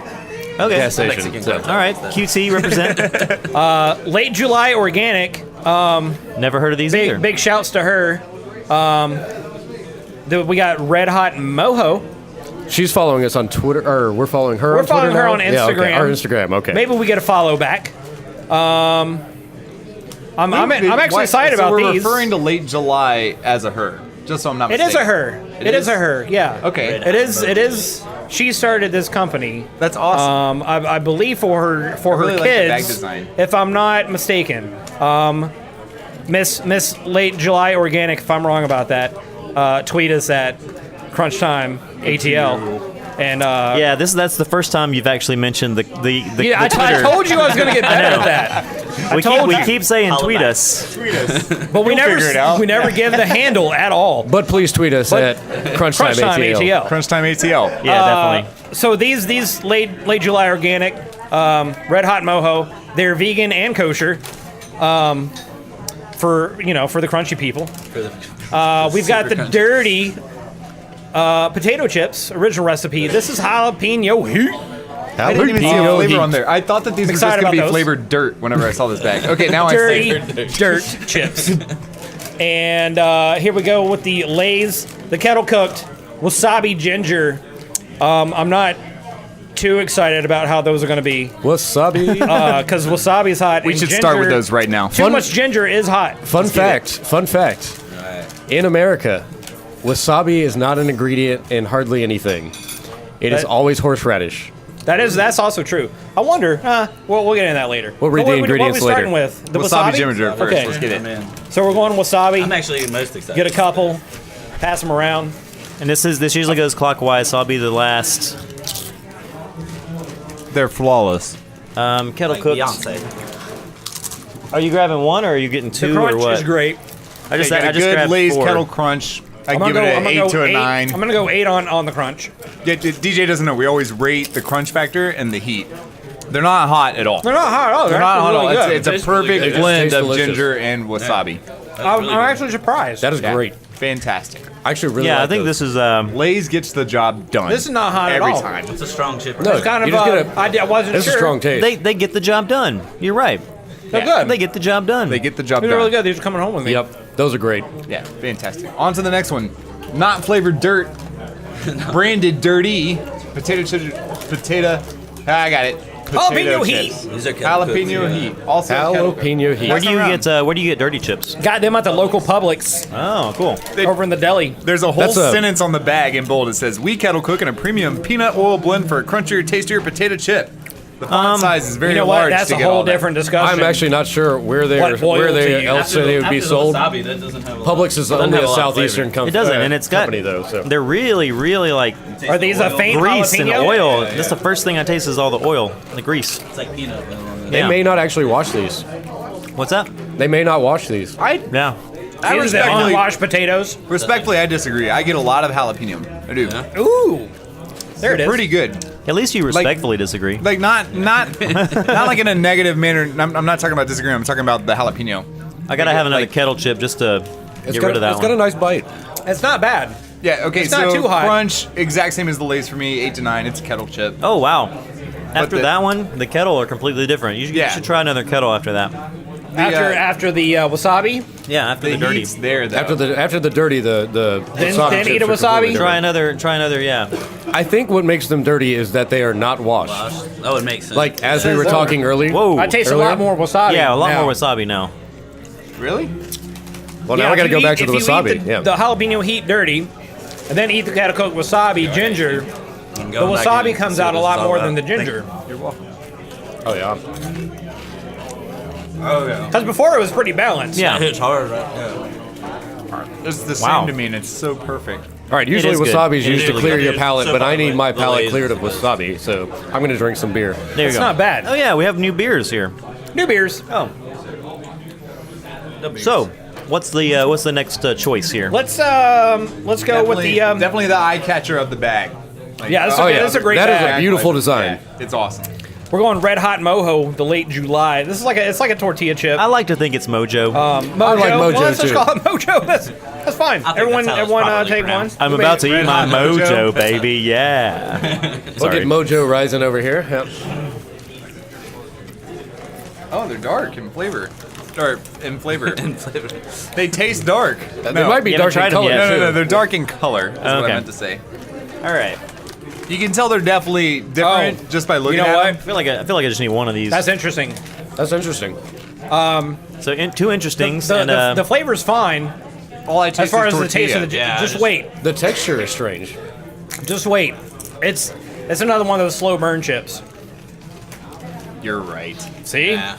Speaker 2: Okay.
Speaker 5: gas station.
Speaker 4: Mexican
Speaker 5: So.
Speaker 4: country.
Speaker 2: All right. QT represent.
Speaker 1: Late July Organic.
Speaker 2: Never heard of these either.
Speaker 1: Big shouts to her. We got Red Hot Mojo.
Speaker 5: She's following us on Twitter, or we're following her.
Speaker 1: We're
Speaker 5: on Twitter
Speaker 1: following her
Speaker 5: now?
Speaker 1: on
Speaker 5: Yeah, okay.
Speaker 1: Instagram.
Speaker 5: Our Instagram. Okay.
Speaker 1: Maybe we get a follow back. I'm actually excited about
Speaker 3: we're
Speaker 1: these.
Speaker 3: referring to late July as a her, just so I'm not
Speaker 1: It
Speaker 3: mistaken.
Speaker 1: is a her. It is a her. Yeah.
Speaker 3: Okay.
Speaker 1: It is. She started this company.
Speaker 3: That's awesome.
Speaker 1: I believe for her
Speaker 3: really like the bag
Speaker 1: kids,
Speaker 3: design.
Speaker 1: if I'm not mistaken. Miss Late July Organic, if I'm wrong about that. tweet us at CrunchTime ATL. And
Speaker 2: Yeah, that's the first time you've actually mentioned the
Speaker 1: yeah,
Speaker 2: the
Speaker 1: I
Speaker 2: Twitter.
Speaker 1: told you I was going to get better at that.
Speaker 2: We keep saying tweet us.
Speaker 1: But we
Speaker 3: figure it out.
Speaker 1: never give the handle at all.
Speaker 5: But please tweet us at CrunchTime
Speaker 1: CrunchTime
Speaker 5: ATL.
Speaker 1: ATL.
Speaker 3: CrunchTime ATL.
Speaker 2: Yeah, definitely.
Speaker 1: So these late July organic Red Hot Mojo, they're vegan and kosher. For the crunchy people. We've got the dirty potato chips, original recipe. This is jalapeno heat.
Speaker 3: I didn't even see a
Speaker 5: Jalapeno
Speaker 3: flavor
Speaker 5: heat.
Speaker 3: on there. I thought that these were just
Speaker 1: Excited
Speaker 3: going to be
Speaker 1: about those.
Speaker 3: flavored dirt whenever I saw this bag. Okay, now
Speaker 1: Dirty
Speaker 3: I see.
Speaker 1: dirt chips. And here we go with the Lay's, the kettle cooked wasabi ginger. I'm not too excited about how those are going to be
Speaker 5: Wasabi.
Speaker 1: because wasabi is hot.
Speaker 3: We
Speaker 1: and
Speaker 3: should start with
Speaker 1: ginger-
Speaker 3: those right now.
Speaker 1: Too much ginger is hot.
Speaker 5: Fun fact. In America, wasabi is not an ingredient in hardly anything. It is
Speaker 1: That-
Speaker 5: always horseradish.
Speaker 1: That's also true. I wonder. We'll get into that later.
Speaker 5: We'll read
Speaker 1: So
Speaker 5: the
Speaker 1: what
Speaker 5: ingredients
Speaker 1: are we starting
Speaker 5: later.
Speaker 1: with? The
Speaker 3: Wasabi
Speaker 1: wasabi
Speaker 3: ginger first.
Speaker 1: Okay.
Speaker 3: Let's get it.
Speaker 4: Man,
Speaker 1: So we're going wasabi.
Speaker 4: I'm actually most excited.
Speaker 1: Get a couple. Pass them around.
Speaker 2: And this usually goes clockwise, so I'll be the last.
Speaker 3: They're flawless.
Speaker 2: Kettle
Speaker 4: like
Speaker 2: cooked.
Speaker 4: Beyonce.
Speaker 2: Are you grabbing one, or are you getting
Speaker 1: The
Speaker 2: two, or
Speaker 1: crunch
Speaker 2: what?
Speaker 1: is great.
Speaker 2: I just
Speaker 3: Got a
Speaker 2: just
Speaker 3: good
Speaker 2: grabbed
Speaker 3: Lay's
Speaker 2: 4.
Speaker 3: kettle crunch. I
Speaker 1: I'm
Speaker 3: give
Speaker 1: gonna
Speaker 3: it
Speaker 1: go,
Speaker 3: an
Speaker 1: I'm
Speaker 3: 8
Speaker 1: gonna
Speaker 3: to
Speaker 1: go
Speaker 3: a
Speaker 1: 8.
Speaker 3: 9.
Speaker 1: I'm gonna go 8 on the crunch.
Speaker 3: Yeah, DJ doesn't know. We always rate the crunch factor and the heat. They're not hot at all.
Speaker 1: They're not hot at all.
Speaker 3: They're not hot at all.
Speaker 1: Really
Speaker 3: It's a
Speaker 4: Tastes really
Speaker 3: perfect
Speaker 4: good.
Speaker 3: blend
Speaker 5: Tastes
Speaker 3: of
Speaker 5: delicious.
Speaker 3: ginger and wasabi.
Speaker 1: I'm actually surprised.
Speaker 5: That is
Speaker 3: Yeah.
Speaker 5: great.
Speaker 3: Fantastic.
Speaker 5: I actually really
Speaker 2: Yeah,
Speaker 5: like
Speaker 2: I think
Speaker 5: those.
Speaker 2: this is.
Speaker 3: Lay's gets the job done.
Speaker 1: This is not hot at
Speaker 3: every
Speaker 1: all.
Speaker 3: time.
Speaker 4: It's a strong chip.
Speaker 5: No,
Speaker 1: It's kind
Speaker 5: you
Speaker 1: of.
Speaker 5: just get
Speaker 1: I wasn't
Speaker 5: This
Speaker 1: sure.
Speaker 5: is a strong taste.
Speaker 2: They get the job done. You're right.
Speaker 1: They're good.
Speaker 2: They get the job done.
Speaker 3: They get the job
Speaker 1: They're
Speaker 3: done.
Speaker 1: really good. These are coming home with me.
Speaker 5: Yep, those are great.
Speaker 3: Yeah, fantastic. On to the next one. Not flavored dirt. Branded dirty. Potato. I got it. Potato
Speaker 1: Jalapeno
Speaker 3: chips.
Speaker 4: These are kettle cooks,
Speaker 3: Jalapeno
Speaker 4: yeah.
Speaker 3: heat. Also kettle cooked.
Speaker 5: Jalapeno heat.
Speaker 2: Where do you get dirty chips?
Speaker 1: Got them at the local Publix
Speaker 2: Oh, cool.
Speaker 1: over in the deli.
Speaker 3: There's a whole
Speaker 5: That's a-
Speaker 3: sentence on the bag in bold. It says, "We kettle cook in a premium peanut oil blend for a crunchier, tastier potato chip." The font size is very
Speaker 1: You know what?
Speaker 3: large.
Speaker 1: That's
Speaker 3: to
Speaker 1: a
Speaker 3: get all
Speaker 1: whole
Speaker 3: that.
Speaker 1: different discussion.
Speaker 5: I'm actually not sure where they
Speaker 1: What oil to use.
Speaker 5: else say they would be sold.
Speaker 4: Wasabi, that doesn't have a
Speaker 5: Publix is
Speaker 4: doesn't
Speaker 5: only
Speaker 4: have
Speaker 5: a
Speaker 4: lot of
Speaker 5: southeastern
Speaker 4: flavor.
Speaker 5: company.
Speaker 2: It doesn't, and it's got.
Speaker 5: company though. So
Speaker 2: They're really, really like
Speaker 1: Are these a faint
Speaker 2: grease and
Speaker 1: jalapeno?
Speaker 2: oil. That's the first thing I taste is all the oil, the grease.
Speaker 4: It's like peanut.
Speaker 5: they
Speaker 2: Yeah.
Speaker 5: may not actually wash these.
Speaker 2: What's that?
Speaker 5: They may not wash these.
Speaker 2: Yeah.
Speaker 3: I
Speaker 1: These are the
Speaker 3: respectfully,
Speaker 1: unwashed potatoes.
Speaker 3: I disagree. I get a lot of jalapeno. I do.
Speaker 1: Ooh. There it is.
Speaker 3: Pretty good.
Speaker 2: At least you respectfully disagree.
Speaker 3: Like not like in a negative manner. I'm not talking about disagreeing. I'm talking about the jalapeno.
Speaker 2: I gotta have another
Speaker 3: like-
Speaker 2: kettle chip just to
Speaker 5: It's
Speaker 2: get
Speaker 5: got,
Speaker 2: rid of that
Speaker 5: it's got a
Speaker 2: one.
Speaker 5: nice bite.
Speaker 1: It's not bad.
Speaker 3: Yeah. Okay.
Speaker 1: It's
Speaker 3: so
Speaker 1: not too hot.
Speaker 3: crunch, exact same as the Lay's for me. 8 to 9. It's a kettle chip.
Speaker 2: Oh wow! After
Speaker 3: the-
Speaker 2: that one, the kettle are completely different. You
Speaker 3: Yeah.
Speaker 2: should try another kettle after that.
Speaker 1: After the wasabi,
Speaker 2: Yeah, after the, dirty.
Speaker 3: heat's there though.
Speaker 5: After the dirty, the
Speaker 1: Then-
Speaker 5: wasabi
Speaker 1: then
Speaker 5: chips
Speaker 1: eat a
Speaker 5: are completely
Speaker 1: wasabi?
Speaker 2: Try
Speaker 5: different.
Speaker 2: another. Yeah.
Speaker 5: I think what makes them dirty is that they are not washed.
Speaker 4: That would make sense.
Speaker 5: Like as we were talking earlier.
Speaker 2: Whoa.
Speaker 1: I taste
Speaker 5: Earlier?
Speaker 1: a lot more wasabi.
Speaker 2: Yeah, a lot
Speaker 1: now.
Speaker 2: more wasabi now.
Speaker 3: Really?
Speaker 5: Well,
Speaker 1: Yeah,
Speaker 5: now I got to
Speaker 1: if
Speaker 5: go
Speaker 1: you
Speaker 5: back
Speaker 1: eat-
Speaker 5: to the
Speaker 1: if you eat
Speaker 5: wasabi. Yeah.
Speaker 1: The jalapeno heat dirty, and then eat the kettle cooked wasabi ginger. The wasabi comes out a lot more than the ginger.
Speaker 5: Oh yeah.
Speaker 3: Oh yeah.
Speaker 1: Because before it was pretty balanced.
Speaker 2: Yeah.
Speaker 4: It hits hard, right? Yeah.
Speaker 3: It's the
Speaker 2: Wow.
Speaker 3: same to me, and it's so perfect.
Speaker 5: All right. Usually
Speaker 2: is good.
Speaker 5: wasabi is
Speaker 2: It
Speaker 5: used
Speaker 2: is
Speaker 5: to
Speaker 2: really
Speaker 5: clear
Speaker 2: good.
Speaker 5: your palate,
Speaker 4: So
Speaker 5: but I
Speaker 4: far,
Speaker 5: need my
Speaker 4: the
Speaker 5: palate
Speaker 4: Lay's
Speaker 5: cleared of
Speaker 4: is-
Speaker 5: wasabi, so I'm going to drink some beer.
Speaker 2: There you
Speaker 1: It's
Speaker 2: go.
Speaker 1: not bad.
Speaker 2: Oh yeah, we have new beers here.
Speaker 1: New beers.
Speaker 2: Oh. So, what's the next choice here?
Speaker 1: Let's go with the
Speaker 3: definitely the eye catcher of the bag. Like,
Speaker 1: Yeah, this is
Speaker 5: Oh,
Speaker 1: a,
Speaker 5: yeah.
Speaker 1: this is a great
Speaker 5: That is a
Speaker 1: bag.
Speaker 5: beautiful design.
Speaker 3: Yeah, it's awesome.
Speaker 1: We're going Red Hot Mojo, the late July. This is it's like a tortilla chip.
Speaker 2: I like to think it's Mojo.
Speaker 1: Mojo.
Speaker 5: I like Mojo,
Speaker 1: well, let's just
Speaker 5: too.
Speaker 1: call it Mojo. That's fine.
Speaker 4: I think
Speaker 1: Everyone,
Speaker 4: that's how it's
Speaker 1: everyone,
Speaker 4: properly
Speaker 1: take one.
Speaker 4: pronounced.
Speaker 2: I'm
Speaker 1: You
Speaker 2: about to
Speaker 1: made
Speaker 2: eat
Speaker 1: Red
Speaker 2: my
Speaker 1: Hot
Speaker 2: Mojo, baby. Yeah.
Speaker 5: Look
Speaker 2: Sorry.
Speaker 5: at Mojo rising over here. Yep.
Speaker 3: Oh, they're dark in flavor. Or in flavor. They taste dark.
Speaker 5: They might be
Speaker 2: You
Speaker 5: dark
Speaker 2: haven't
Speaker 5: in
Speaker 2: tried 'em
Speaker 5: color.
Speaker 2: yet.
Speaker 3: No,
Speaker 5: too.
Speaker 3: they're dark in color. Is what I
Speaker 2: Okay.
Speaker 3: meant to say.
Speaker 2: All right.
Speaker 3: You can tell they're definitely different just by looking
Speaker 1: You know
Speaker 3: at
Speaker 1: what?
Speaker 3: them.
Speaker 2: I feel like I just need one of these.
Speaker 1: That's interesting.
Speaker 5: That's interesting.
Speaker 2: So two interestings
Speaker 1: The,
Speaker 2: and
Speaker 1: the flavor's fine
Speaker 3: All I taste
Speaker 1: as far
Speaker 3: is
Speaker 1: as the taste of the.
Speaker 3: tortilla.
Speaker 4: Yeah,
Speaker 1: just
Speaker 4: just-
Speaker 1: wait.
Speaker 5: The texture is strange.
Speaker 1: Just wait. It's another one of those slow burn chips.
Speaker 3: You're right.
Speaker 1: See?
Speaker 4: Yeah.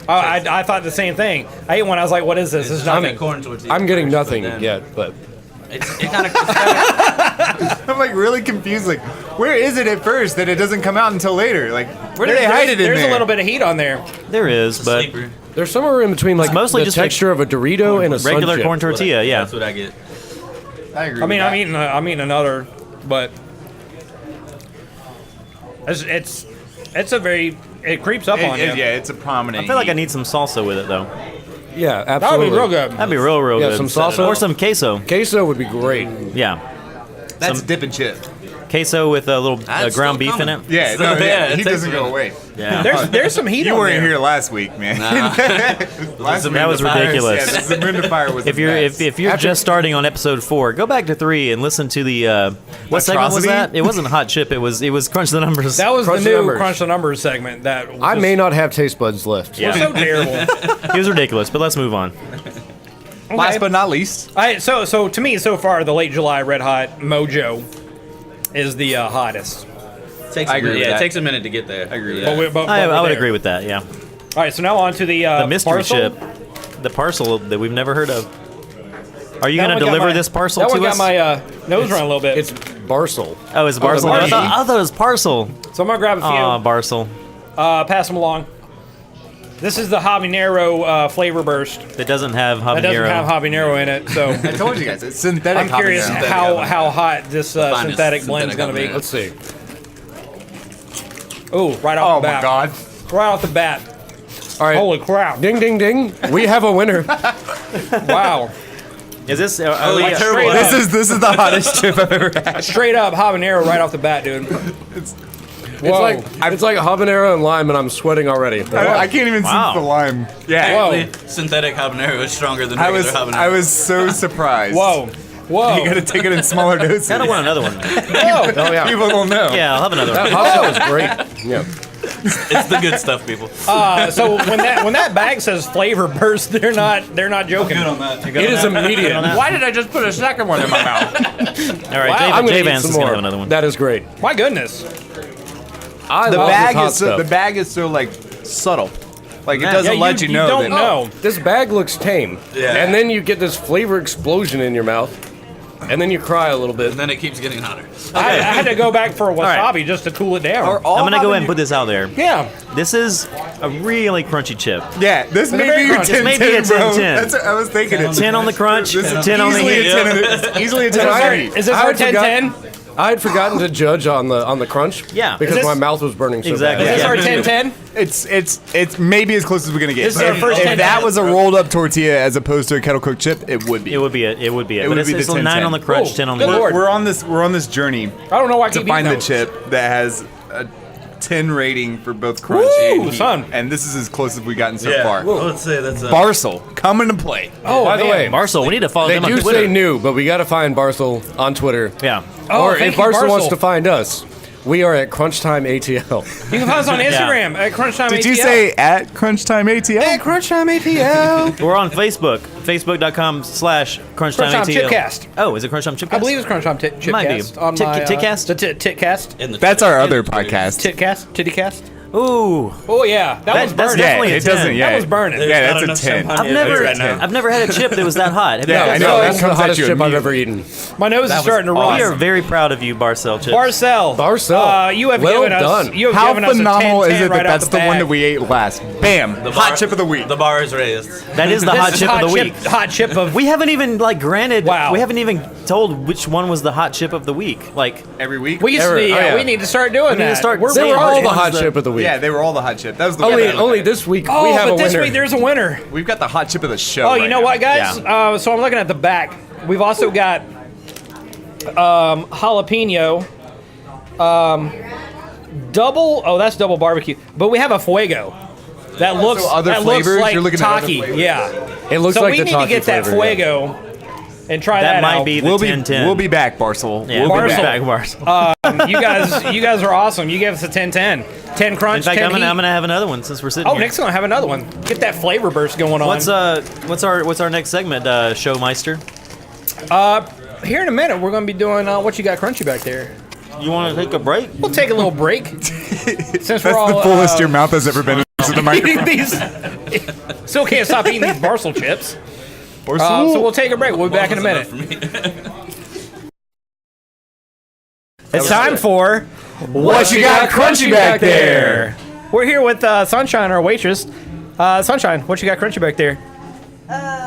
Speaker 1: Oh, I thought the same thing. I ate one. I was like, "What is this? This is
Speaker 4: I
Speaker 1: nothing."
Speaker 4: mean, corn tortilla
Speaker 5: I'm getting
Speaker 4: first,
Speaker 5: nothing
Speaker 4: but then-
Speaker 5: yet, but
Speaker 4: It kind of.
Speaker 3: I'm like really confused. Like, where is it at first that it doesn't come out until later? Like, where do they hide it in
Speaker 1: There's
Speaker 3: there?
Speaker 1: a little bit of heat on there.
Speaker 2: There is, but
Speaker 4: Sleeper.
Speaker 5: There's somewhere in between, like
Speaker 2: mostly
Speaker 5: the
Speaker 2: just like
Speaker 5: texture of a Dorito and a sun
Speaker 2: regular
Speaker 5: chip.
Speaker 2: corn tortilla. Yeah.
Speaker 4: That's what I get.
Speaker 3: I agree.
Speaker 1: I mean,
Speaker 3: with that.
Speaker 1: I'm eating another, but it's a very it creeps up on you.
Speaker 3: Yeah, it's a prominent.
Speaker 2: I feel like I need some salsa with it though.
Speaker 5: Yeah,
Speaker 1: That would
Speaker 5: absolutely.
Speaker 1: be real good.
Speaker 2: That'd be real
Speaker 5: Yeah,
Speaker 2: good.
Speaker 5: some salsa.
Speaker 2: or some queso.
Speaker 5: Queso would be great.
Speaker 2: Yeah,
Speaker 3: That's dip and chip.
Speaker 2: queso with a little
Speaker 4: That's
Speaker 2: ground
Speaker 4: still
Speaker 2: beef in it.
Speaker 4: coming.
Speaker 3: Yeah,
Speaker 4: So,
Speaker 3: no,
Speaker 4: yeah,
Speaker 3: he
Speaker 4: it
Speaker 3: doesn't
Speaker 4: takes
Speaker 3: go
Speaker 4: a
Speaker 3: away.
Speaker 2: Yeah,
Speaker 1: There's some heat
Speaker 3: You
Speaker 1: on
Speaker 3: weren't
Speaker 1: there.
Speaker 3: here last week, man. Last week
Speaker 2: That was
Speaker 3: the fire-
Speaker 2: ridiculous.
Speaker 3: Yeah, the Moon to Fire was.
Speaker 2: if
Speaker 3: the
Speaker 2: you're
Speaker 3: best.
Speaker 2: if you're just starting on episode 4, go back to 3 and listen to the what segment was
Speaker 3: Atrocity?
Speaker 2: that? It wasn't Hot Chip. It was Crunch the Numbers.
Speaker 1: That was
Speaker 5: Crunch
Speaker 1: the
Speaker 5: the
Speaker 1: new
Speaker 5: numbers.
Speaker 1: Crunch the Numbers segment. That was
Speaker 5: I
Speaker 1: just-
Speaker 5: may not have taste buds left.
Speaker 2: Yeah.
Speaker 1: was so terrible.
Speaker 2: It was ridiculous, but let's move on.
Speaker 3: Last but not least,
Speaker 1: So to me, so far, the late July Red Hot Mojo is the hottest.
Speaker 4: Takes
Speaker 3: I agree with
Speaker 4: it
Speaker 3: that.
Speaker 4: takes a minute to get there. I
Speaker 3: agree with
Speaker 1: But
Speaker 3: that.
Speaker 2: I would agree with that. Yeah,
Speaker 1: All right, so now on to the
Speaker 2: the mystery
Speaker 1: parcel.
Speaker 2: chip, the parcel that we've never heard of. Are you
Speaker 1: That
Speaker 2: going
Speaker 1: one
Speaker 2: to
Speaker 1: got
Speaker 2: deliver
Speaker 1: my-
Speaker 2: this parcel
Speaker 1: that
Speaker 2: to
Speaker 1: one
Speaker 2: us?
Speaker 1: got my nose run a little bit.
Speaker 5: It's Barcel.
Speaker 2: Oh, it's Barcel.
Speaker 5: the
Speaker 2: I thought it was Parcel.
Speaker 1: So I'm gonna grab a few,
Speaker 2: Oh, Barcel.
Speaker 1: pass them along. This is the habanero flavor burst.
Speaker 2: That doesn't have habanero.
Speaker 1: That doesn't have habanero in it, so
Speaker 3: I told you guys, it's synthetic.
Speaker 1: I'm curious
Speaker 3: habanero.
Speaker 1: how hot this
Speaker 4: finest
Speaker 1: synthetic blend is
Speaker 4: synthetic
Speaker 1: gonna be.
Speaker 4: habanero.
Speaker 5: Let's see.
Speaker 1: Ooh, right off
Speaker 3: Oh
Speaker 1: the
Speaker 3: my
Speaker 1: bat.
Speaker 3: god.
Speaker 1: Right off the bat.
Speaker 5: All right.
Speaker 1: Holy crap!
Speaker 5: Ding, ding, ding. We have a winner.
Speaker 1: Wow.
Speaker 2: Is this? Are we,
Speaker 1: Like, straight up,
Speaker 3: This is the hottest chip I've ever had.
Speaker 1: straight up habanero right off the bat, dude. Whoa.
Speaker 5: It's like habanero and lime, and I'm sweating already.
Speaker 3: I can't even
Speaker 2: Wow.
Speaker 3: sense the lime. Yeah.
Speaker 1: Whoa.
Speaker 4: Actually, synthetic habanero is stronger than
Speaker 3: I
Speaker 4: regular
Speaker 3: was
Speaker 4: habanero.
Speaker 3: so surprised.
Speaker 1: Whoa. Whoa.
Speaker 3: You gotta take it in smaller doses.
Speaker 2: I don't want another one.
Speaker 1: Whoa.
Speaker 5: Oh, yeah.
Speaker 3: People don't know.
Speaker 2: Yeah, I'll have another
Speaker 5: That
Speaker 2: one.
Speaker 5: hot sauce is great. Yeah.
Speaker 4: It's the good stuff, people.
Speaker 1: So when that bag says flavor burst, they're not joking.
Speaker 4: Good on that.
Speaker 5: It is immediate.
Speaker 1: Why did I just put a second one in my mouth?
Speaker 2: All right,
Speaker 1: Wow.
Speaker 5: I'm
Speaker 2: J
Speaker 5: gonna eat
Speaker 2: Vance
Speaker 5: some
Speaker 2: is gonna
Speaker 5: more.
Speaker 2: have another one.
Speaker 5: That is great.
Speaker 1: My goodness.
Speaker 5: I
Speaker 3: The
Speaker 5: love
Speaker 3: bag
Speaker 5: this hot
Speaker 3: is so,
Speaker 5: stuff.
Speaker 3: the bag is so like subtle. Like it
Speaker 2: Yeah,
Speaker 3: doesn't
Speaker 1: Yeah,
Speaker 3: let you know.
Speaker 1: don't
Speaker 3: that,
Speaker 1: know.
Speaker 5: This bag looks tame.
Speaker 4: Yeah.
Speaker 5: And then you get this flavor explosion in your mouth. And then you cry a little bit.
Speaker 4: And then it keeps getting hotter.
Speaker 1: I had to go back for wasabi
Speaker 2: right.
Speaker 1: just to cool it down.
Speaker 2: I'm gonna go ahead and put this out there.
Speaker 1: yeah.
Speaker 2: This is a really crunchy chip.
Speaker 3: Yeah, this may
Speaker 1: very
Speaker 3: be your
Speaker 1: crunch.
Speaker 3: 10
Speaker 2: This may be a
Speaker 3: 10, bro.
Speaker 2: 10-10.
Speaker 3: That's what I was thinking. It's
Speaker 2: 10 on the crunch,
Speaker 3: This is
Speaker 2: 10 on the
Speaker 3: easily
Speaker 2: heat.
Speaker 3: a 10. It's easily a 10 on the heat.
Speaker 1: Is this
Speaker 5: I
Speaker 1: our
Speaker 5: had
Speaker 1: 10-10?
Speaker 5: I had forgotten to judge on the crunch.
Speaker 2: Yeah.
Speaker 5: Because
Speaker 1: Is this-
Speaker 5: my mouth was burning so
Speaker 2: Exactly.
Speaker 5: bad.
Speaker 1: Is this
Speaker 2: Yeah.
Speaker 1: our 10-10?
Speaker 3: It's maybe as close as we're gonna get.
Speaker 1: This is our first
Speaker 3: if
Speaker 1: 10
Speaker 3: that
Speaker 1: minutes.
Speaker 3: was a rolled up tortilla as opposed to a kettle cooked chip, it would be.
Speaker 2: It would be it. It would be it.
Speaker 3: It
Speaker 2: But
Speaker 3: would be
Speaker 2: it's
Speaker 3: the
Speaker 2: a 9 on the crunch,
Speaker 1: Ooh,
Speaker 2: 10 on the
Speaker 1: good
Speaker 2: heat.
Speaker 1: lord.
Speaker 3: We're on this journey
Speaker 1: I don't know why I
Speaker 3: to
Speaker 1: keep
Speaker 3: find the
Speaker 1: eating those.
Speaker 3: chip that has a 10 rating for both crunch
Speaker 1: Woo,
Speaker 3: and heat.
Speaker 1: son.
Speaker 3: And this is as close as we've gotten so
Speaker 4: Yeah.
Speaker 3: far.
Speaker 4: I would say that's a...
Speaker 3: Barcel, come into play.
Speaker 1: Oh,
Speaker 5: By the
Speaker 1: man.
Speaker 5: way,
Speaker 2: Marcel, we need to follow
Speaker 5: they
Speaker 2: them on
Speaker 5: do
Speaker 2: Twitter.
Speaker 5: say new, but we got to find Barcel on Twitter.
Speaker 2: Yeah.
Speaker 1: Oh,
Speaker 5: Or
Speaker 1: thank
Speaker 5: if
Speaker 1: you,
Speaker 5: Barcel wants
Speaker 1: Barcel.
Speaker 5: to find us, we are at CrunchTime ATL.
Speaker 1: You can find us on Instagram at CrunchTime
Speaker 3: Did
Speaker 1: ATL.
Speaker 3: you say at CrunchTime ATL?
Speaker 1: At CrunchTime ATL?
Speaker 2: We're on Facebook. Facebook.com/CrunchTime
Speaker 1: CrunchTime
Speaker 2: ATL.
Speaker 1: Chipcast.
Speaker 2: Oh, is it CrunchTime Chipcast?
Speaker 1: I believe it's CrunchTime Chipcast.
Speaker 2: Might be.
Speaker 1: On my,
Speaker 2: Titcast?
Speaker 1: The Titcast.
Speaker 4: in the
Speaker 3: That's our
Speaker 4: in
Speaker 3: other
Speaker 4: the-
Speaker 3: podcast.
Speaker 1: Titcast? Tittycast?
Speaker 2: Ooh.
Speaker 1: Oh, yeah. That was
Speaker 2: That's
Speaker 1: burning.
Speaker 2: definitely a
Speaker 3: it
Speaker 2: 10.
Speaker 3: doesn't. Yeah,
Speaker 1: That was burning.
Speaker 4: There's
Speaker 3: Yeah,
Speaker 4: not enough
Speaker 3: that's a 10.
Speaker 4: champagne
Speaker 2: I've never,
Speaker 4: right now.
Speaker 2: I've never had a chip that was that hot. Have you
Speaker 3: Yeah,
Speaker 2: guys?
Speaker 3: I know.
Speaker 5: That's the
Speaker 3: comes at
Speaker 5: hottest
Speaker 3: you
Speaker 5: chip I've
Speaker 3: immediately.
Speaker 5: ever eaten.
Speaker 1: My nose is starting to run.
Speaker 2: We are very proud of you, Barcel Chips.
Speaker 1: Barcel.
Speaker 5: Barcel.
Speaker 1: You have
Speaker 5: Well
Speaker 1: given us.
Speaker 5: done.
Speaker 1: You have
Speaker 3: How
Speaker 1: given us a
Speaker 3: phenomenal
Speaker 1: 10-10
Speaker 3: is it
Speaker 1: right
Speaker 3: that
Speaker 1: out
Speaker 3: that's the one
Speaker 1: bag.
Speaker 3: that we ate last? Bam!
Speaker 4: The
Speaker 3: Hot
Speaker 4: bar-
Speaker 3: chip of the week.
Speaker 4: The bar is raised.
Speaker 2: That is the
Speaker 1: This
Speaker 2: hot
Speaker 1: is
Speaker 2: chip of the week.
Speaker 1: Hot chip of.
Speaker 2: We haven't even granted.
Speaker 1: Wow.
Speaker 2: We haven't even told which one was the hot chip of the week.
Speaker 3: Every week.
Speaker 1: We used to.
Speaker 5: Ever-
Speaker 1: Yeah,
Speaker 5: oh, yeah.
Speaker 1: we need to start doing
Speaker 2: need to
Speaker 1: that.
Speaker 2: start
Speaker 1: We're
Speaker 5: They
Speaker 2: saying
Speaker 5: were all
Speaker 2: which
Speaker 5: the
Speaker 2: one's
Speaker 5: hot
Speaker 2: the-
Speaker 5: chip of the week.
Speaker 3: Yeah, they were all the hot chip. That was the
Speaker 5: Only this week
Speaker 1: Oh,
Speaker 5: we have
Speaker 1: but
Speaker 5: a
Speaker 1: this
Speaker 5: winner.
Speaker 1: week there's a winner.
Speaker 3: We've got the hot chip of the show.
Speaker 1: Oh,
Speaker 3: right
Speaker 1: you know
Speaker 3: now.
Speaker 1: what, guys? So I'm looking at the back. We've also got jalapeno, double. Oh, that's double barbecue. But we have a fuego. That looks.
Speaker 3: other
Speaker 1: that
Speaker 3: flavors?
Speaker 1: Looks like
Speaker 3: You're looking at other
Speaker 1: Taki.
Speaker 3: flavors?
Speaker 1: Yeah.
Speaker 5: It looks
Speaker 1: So
Speaker 5: like
Speaker 1: we
Speaker 5: the
Speaker 1: need to
Speaker 5: Taki
Speaker 1: get that
Speaker 5: flavor, yeah.
Speaker 1: fuego and try
Speaker 2: That
Speaker 1: that
Speaker 2: might
Speaker 1: out.
Speaker 2: be the
Speaker 3: We'll be
Speaker 2: 10-10.
Speaker 3: we'll be back, Barcel.
Speaker 2: Yeah,
Speaker 3: we'll
Speaker 2: we'll
Speaker 3: be
Speaker 2: be
Speaker 3: back.
Speaker 2: back, Barcel.
Speaker 1: You guys are awesome. You gave us a 10-10. 10 crunch,
Speaker 2: In fact,
Speaker 1: 10
Speaker 2: I'm gonna
Speaker 1: heat.
Speaker 2: have another one since we're sitting
Speaker 1: Oh,
Speaker 2: here.
Speaker 1: Nick's gonna have another one. Get that flavor burst going on.
Speaker 2: What's our next segment, Showmeister?
Speaker 1: Here in a minute, we're gonna be doing what you got crunchy back there.
Speaker 2: You want to take a break?
Speaker 1: We'll take a little break since
Speaker 3: That's
Speaker 1: we're all
Speaker 3: the fullest your mouth has ever been into the
Speaker 1: eating
Speaker 3: microphone.
Speaker 1: these. Still can't stop eating these Barcel chips. So we'll take a break. We'll be back in a minute. It's time for
Speaker 5: What You Got Crunchy Back There?
Speaker 1: We're here with Sunshine, our waitress. Sunshine, what you got crunchy back there?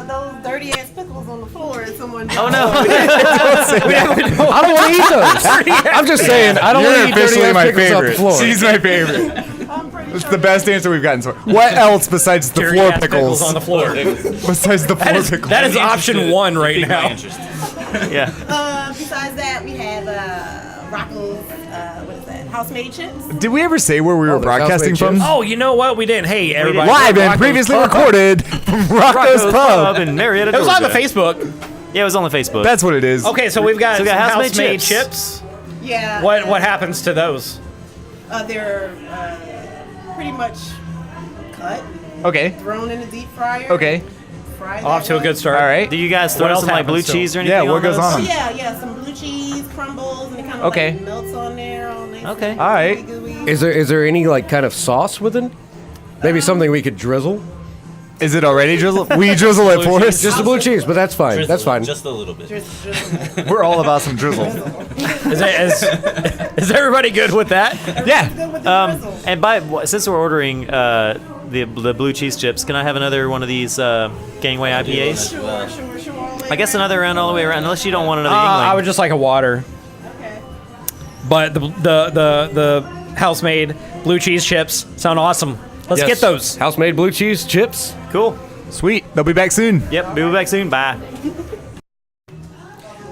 Speaker 7: Those dirty ass pickles on the floor and someone.
Speaker 2: Oh no!
Speaker 5: I don't want to eat those. I'm just saying, I don't want to
Speaker 3: You're
Speaker 5: eat dirty
Speaker 3: officially
Speaker 5: ass
Speaker 3: my
Speaker 5: pickles off the
Speaker 3: favorite.
Speaker 5: floor.
Speaker 3: She's my favorite.
Speaker 7: I'm pretty
Speaker 3: It's
Speaker 7: sure.
Speaker 3: the best answer we've gotten so far. What else besides the
Speaker 1: Dirty
Speaker 3: floor
Speaker 1: ass
Speaker 3: pickles?
Speaker 1: on the floor.
Speaker 3: Besides the floor pickles.
Speaker 1: That is option one right now.
Speaker 2: Yeah.
Speaker 7: Besides that, we have Rocco's. What is that? House-made chips.
Speaker 3: Did we ever say where we were
Speaker 5: the
Speaker 3: broadcasting
Speaker 5: house-made
Speaker 3: from?
Speaker 5: chips?
Speaker 1: Oh, you know what? We didn't. Hey, everybody.
Speaker 3: Live and
Speaker 1: Rocco's
Speaker 3: previously
Speaker 1: Pub.
Speaker 3: recorded from Rocco's Pub.
Speaker 2: in Marietta,
Speaker 1: It was on the
Speaker 2: Georgia.
Speaker 1: Facebook.
Speaker 2: Yeah, it was on the Facebook.
Speaker 3: That's what it is.
Speaker 1: Okay, so we've got,
Speaker 2: So we got
Speaker 1: some
Speaker 2: house-made
Speaker 1: house-made chips.
Speaker 7: Yeah.
Speaker 1: What happens to those?
Speaker 7: They're pretty much cut,
Speaker 3: Okay.
Speaker 7: thrown in the deep fryer.
Speaker 3: Okay.
Speaker 7: Fried
Speaker 1: Off to a good start.
Speaker 3: All right.
Speaker 2: Do you guys
Speaker 1: What
Speaker 2: throw
Speaker 1: else
Speaker 2: some like blue
Speaker 1: happens to
Speaker 2: cheese or anything?
Speaker 3: Yeah, what
Speaker 2: on
Speaker 3: goes
Speaker 2: those?
Speaker 3: on?
Speaker 7: Oh yeah, some blue cheese crumbles and it kind of
Speaker 3: Okay.
Speaker 7: like melts on there. All nice.
Speaker 2: Okay.
Speaker 7: and
Speaker 3: All right.
Speaker 7: gooey.
Speaker 5: Is there any like kind of sauce with it? Maybe something we could drizzle?
Speaker 3: Is it already drizzled? Will you drizzle it for us?
Speaker 5: Just the blue cheese, but that's fine. That's fine.
Speaker 4: Just a little bit.
Speaker 3: We're all about some drizzle.
Speaker 1: Is everybody good with that?
Speaker 3: Yeah.
Speaker 7: Good with the drizzle.
Speaker 2: And since we're ordering the blue cheese chips, can I have another one of these Gangway IPAs?
Speaker 7: Sure. All the way
Speaker 2: I guess
Speaker 7: around.
Speaker 2: another round all the way around, unless you don't want another
Speaker 1: I would
Speaker 2: Yingling.
Speaker 1: just like a water.
Speaker 7: Okay.
Speaker 1: But the house-made blue cheese chips sound awesome. Let's
Speaker 5: Yes.
Speaker 1: get those.
Speaker 5: House-made blue cheese chips.
Speaker 2: Cool.
Speaker 3: Sweet. They'll be back soon.
Speaker 2: Yep. We'll be back soon. Bye.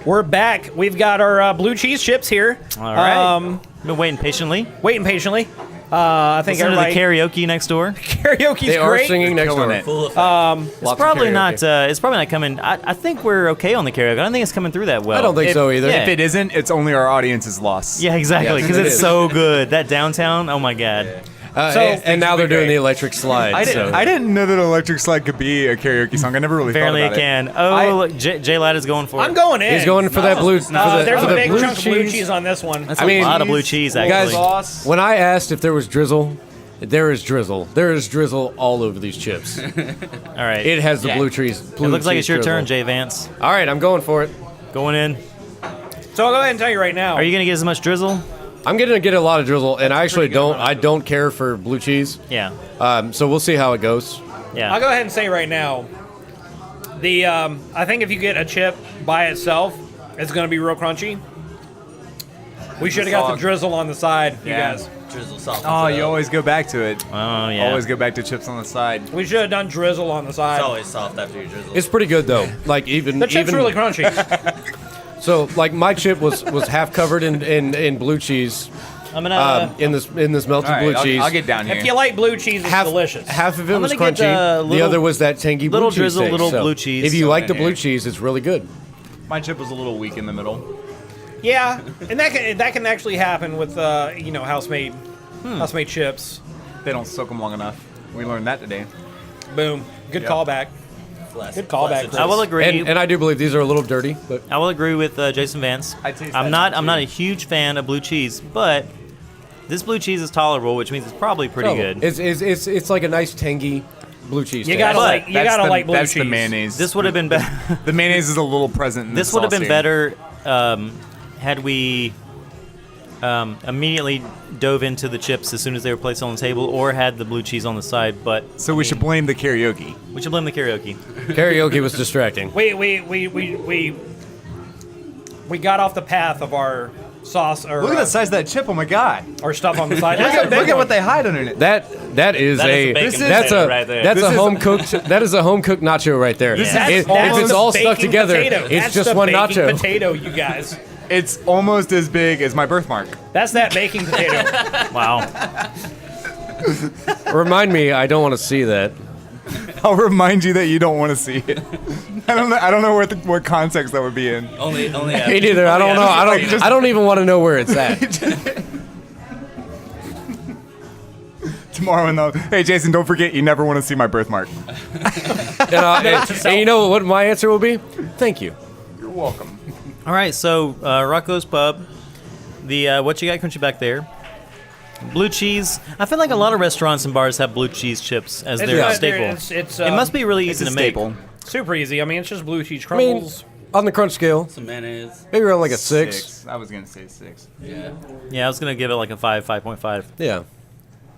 Speaker 1: We're back. We've got our blue cheese chips here.
Speaker 2: All right. Been waiting patiently.
Speaker 1: Waiting patiently. I think
Speaker 2: Listen to the
Speaker 1: everybody.
Speaker 2: karaoke next door.
Speaker 1: Karaoke's
Speaker 5: They are
Speaker 1: great.
Speaker 5: singing next
Speaker 3: Killing
Speaker 5: door.
Speaker 3: it.
Speaker 4: Full of
Speaker 2: It's probably not. It's probably not coming. I think we're okay on the karaoke. I don't think it's coming through that well.
Speaker 5: I don't think so either.
Speaker 2: yeah.
Speaker 3: If it isn't, it's only our audience's loss.
Speaker 2: Yeah, exactly.
Speaker 5: Yes,
Speaker 2: Because
Speaker 5: it
Speaker 2: it's
Speaker 5: is.
Speaker 2: so good. That downtown. Oh my god.
Speaker 1: So-
Speaker 5: And now they're doing the electric slide.
Speaker 3: I didn't know that Electric Slide could be a karaoke song. I never really
Speaker 2: Apparently
Speaker 3: thought
Speaker 2: it
Speaker 3: about
Speaker 2: can. Oh, look, J Ladd is going for it.
Speaker 1: I'm going in.
Speaker 5: He's going for that blue. For the,
Speaker 1: There's
Speaker 5: for
Speaker 1: a
Speaker 5: the
Speaker 1: big
Speaker 5: blue
Speaker 1: chunk
Speaker 5: cheese.
Speaker 1: of blue cheese on this one.
Speaker 2: That's
Speaker 5: I mean,
Speaker 2: a lot of blue cheese,
Speaker 5: guys,
Speaker 2: actually.
Speaker 1: Sauce.
Speaker 5: when I asked if there was drizzle, there is drizzle. There is drizzle all over these chips.
Speaker 2: All right.
Speaker 5: It has the blue cheese.
Speaker 2: It
Speaker 5: Blue
Speaker 2: looks like
Speaker 5: cheese
Speaker 2: it's your
Speaker 5: drizzle.
Speaker 2: turn, Jay Vance.
Speaker 5: All right, I'm going for it.
Speaker 2: Going in.
Speaker 1: So I'll go ahead and tell you right now.
Speaker 2: Are you going to get as much drizzle?
Speaker 5: I'm gonna get a lot of drizzle, and I actually don't. I don't care for blue cheese.
Speaker 2: Yeah.
Speaker 5: So we'll see how it goes.
Speaker 2: Yeah.
Speaker 1: I'll go ahead and say right now. I think if you get a chip by itself, it's going to be real crunchy. We should have got the drizzle on the side, you
Speaker 3: Yeah.
Speaker 1: guys.
Speaker 4: drizzle salt.
Speaker 3: Oh, you always go back to it.
Speaker 2: Oh, yeah.
Speaker 3: Always go back to chips on the side.
Speaker 1: We should have done drizzle on the side.
Speaker 4: It's always soft after you drizzle.
Speaker 5: It's pretty good though. Like even
Speaker 1: The chip's
Speaker 5: even
Speaker 1: really crunchy.
Speaker 5: so like my chip was half covered in blue cheese.
Speaker 2: I'm going to...
Speaker 5: In this melted
Speaker 3: All right,
Speaker 5: blue cheese.
Speaker 3: I'll get down here.
Speaker 1: If you like blue cheese, it's delicious.
Speaker 5: Half of it
Speaker 2: I'm
Speaker 5: was
Speaker 2: gonna get,
Speaker 5: crunchy.
Speaker 2: little-
Speaker 5: the other was that tangy blue
Speaker 2: little
Speaker 5: cheese
Speaker 2: drizzle,
Speaker 5: thing.
Speaker 2: little
Speaker 5: So
Speaker 2: blue cheese.
Speaker 5: If you
Speaker 3: So
Speaker 5: like the
Speaker 3: in
Speaker 5: blue
Speaker 3: here.
Speaker 5: cheese, it's really good.
Speaker 3: My chip was a little weak in the middle.
Speaker 1: Yeah, and that can actually happen with house-made chips.
Speaker 3: They don't soak them long enough. We learned that today.
Speaker 1: Boom. Good
Speaker 3: Yep.
Speaker 1: callback. Good callback, Chris.
Speaker 2: I will agree.
Speaker 5: And I do believe these are a little dirty, but
Speaker 2: I will agree with Jason Vance.
Speaker 3: I taste
Speaker 2: I'm
Speaker 3: that
Speaker 2: not a huge fan of blue cheese, but this blue cheese is tolerable, which means it's probably pretty good.
Speaker 5: It's like a nice tangy blue cheese.
Speaker 1: You
Speaker 5: taste.
Speaker 1: gotta
Speaker 2: But
Speaker 1: like blue
Speaker 3: That's
Speaker 1: cheese.
Speaker 3: the mayonnaise.
Speaker 2: This would have been better.
Speaker 3: The mayonnaise is a little present in
Speaker 2: This
Speaker 3: the
Speaker 2: would have
Speaker 3: sauce
Speaker 2: been
Speaker 3: here.
Speaker 2: better had we immediately dove into the chips as soon as they were placed on the table, or had the blue cheese on the side. But
Speaker 3: So we should blame the karaoke.
Speaker 2: we should blame the karaoke.
Speaker 5: Karaoke was distracting.
Speaker 1: We got off the path of our sauce or
Speaker 3: Look at the size of that chip. Oh my god.
Speaker 1: or stuff on the side.
Speaker 3: Look at what they hide underneath.
Speaker 5: That is
Speaker 2: That is
Speaker 5: a
Speaker 2: a bacon
Speaker 5: that's
Speaker 2: potato
Speaker 5: a
Speaker 2: right there.
Speaker 5: that's
Speaker 3: This
Speaker 5: a
Speaker 3: is-
Speaker 5: home cooked that is a home cooked nacho right there. If it's all stuck
Speaker 1: baking
Speaker 5: together,
Speaker 1: potato.
Speaker 5: it's
Speaker 1: That's
Speaker 5: just
Speaker 1: the
Speaker 5: one
Speaker 1: baking
Speaker 5: nacho.
Speaker 1: potato, you guys.
Speaker 3: It's almost as big as my birthmark.
Speaker 1: That's that baking potato.
Speaker 2: Wow.
Speaker 5: Remind me, I don't want to see that.
Speaker 3: I'll remind you that you don't want to see it. I don't know what context that would be in.
Speaker 4: Only
Speaker 5: Me neither. I don't know. I don't even want to know where it's at.
Speaker 3: Tomorrow in the hey Jason, don't forget you never want to see my birthmark.
Speaker 5: And you know what my answer will be? Thank you.
Speaker 3: You're welcome.
Speaker 2: All right, so Rocco's Pub, the what you got crunchy back there? Blue cheese. I feel like a lot of restaurants and bars have blue cheese chips as their
Speaker 1: It's-
Speaker 2: staple.
Speaker 1: it's,
Speaker 2: it must be really
Speaker 3: It's
Speaker 2: easy
Speaker 3: a
Speaker 2: to make.
Speaker 3: staple.
Speaker 1: Super easy. I mean, it's just blue cheese
Speaker 5: I mean,
Speaker 1: crumbles.
Speaker 5: on the crunch scale,
Speaker 4: Some mayonnaise.
Speaker 5: maybe around like a 6.
Speaker 3: I was gonna say 6.
Speaker 4: Yeah.
Speaker 2: Yeah, I was gonna give it like a 5, 5.5.
Speaker 5: Yeah.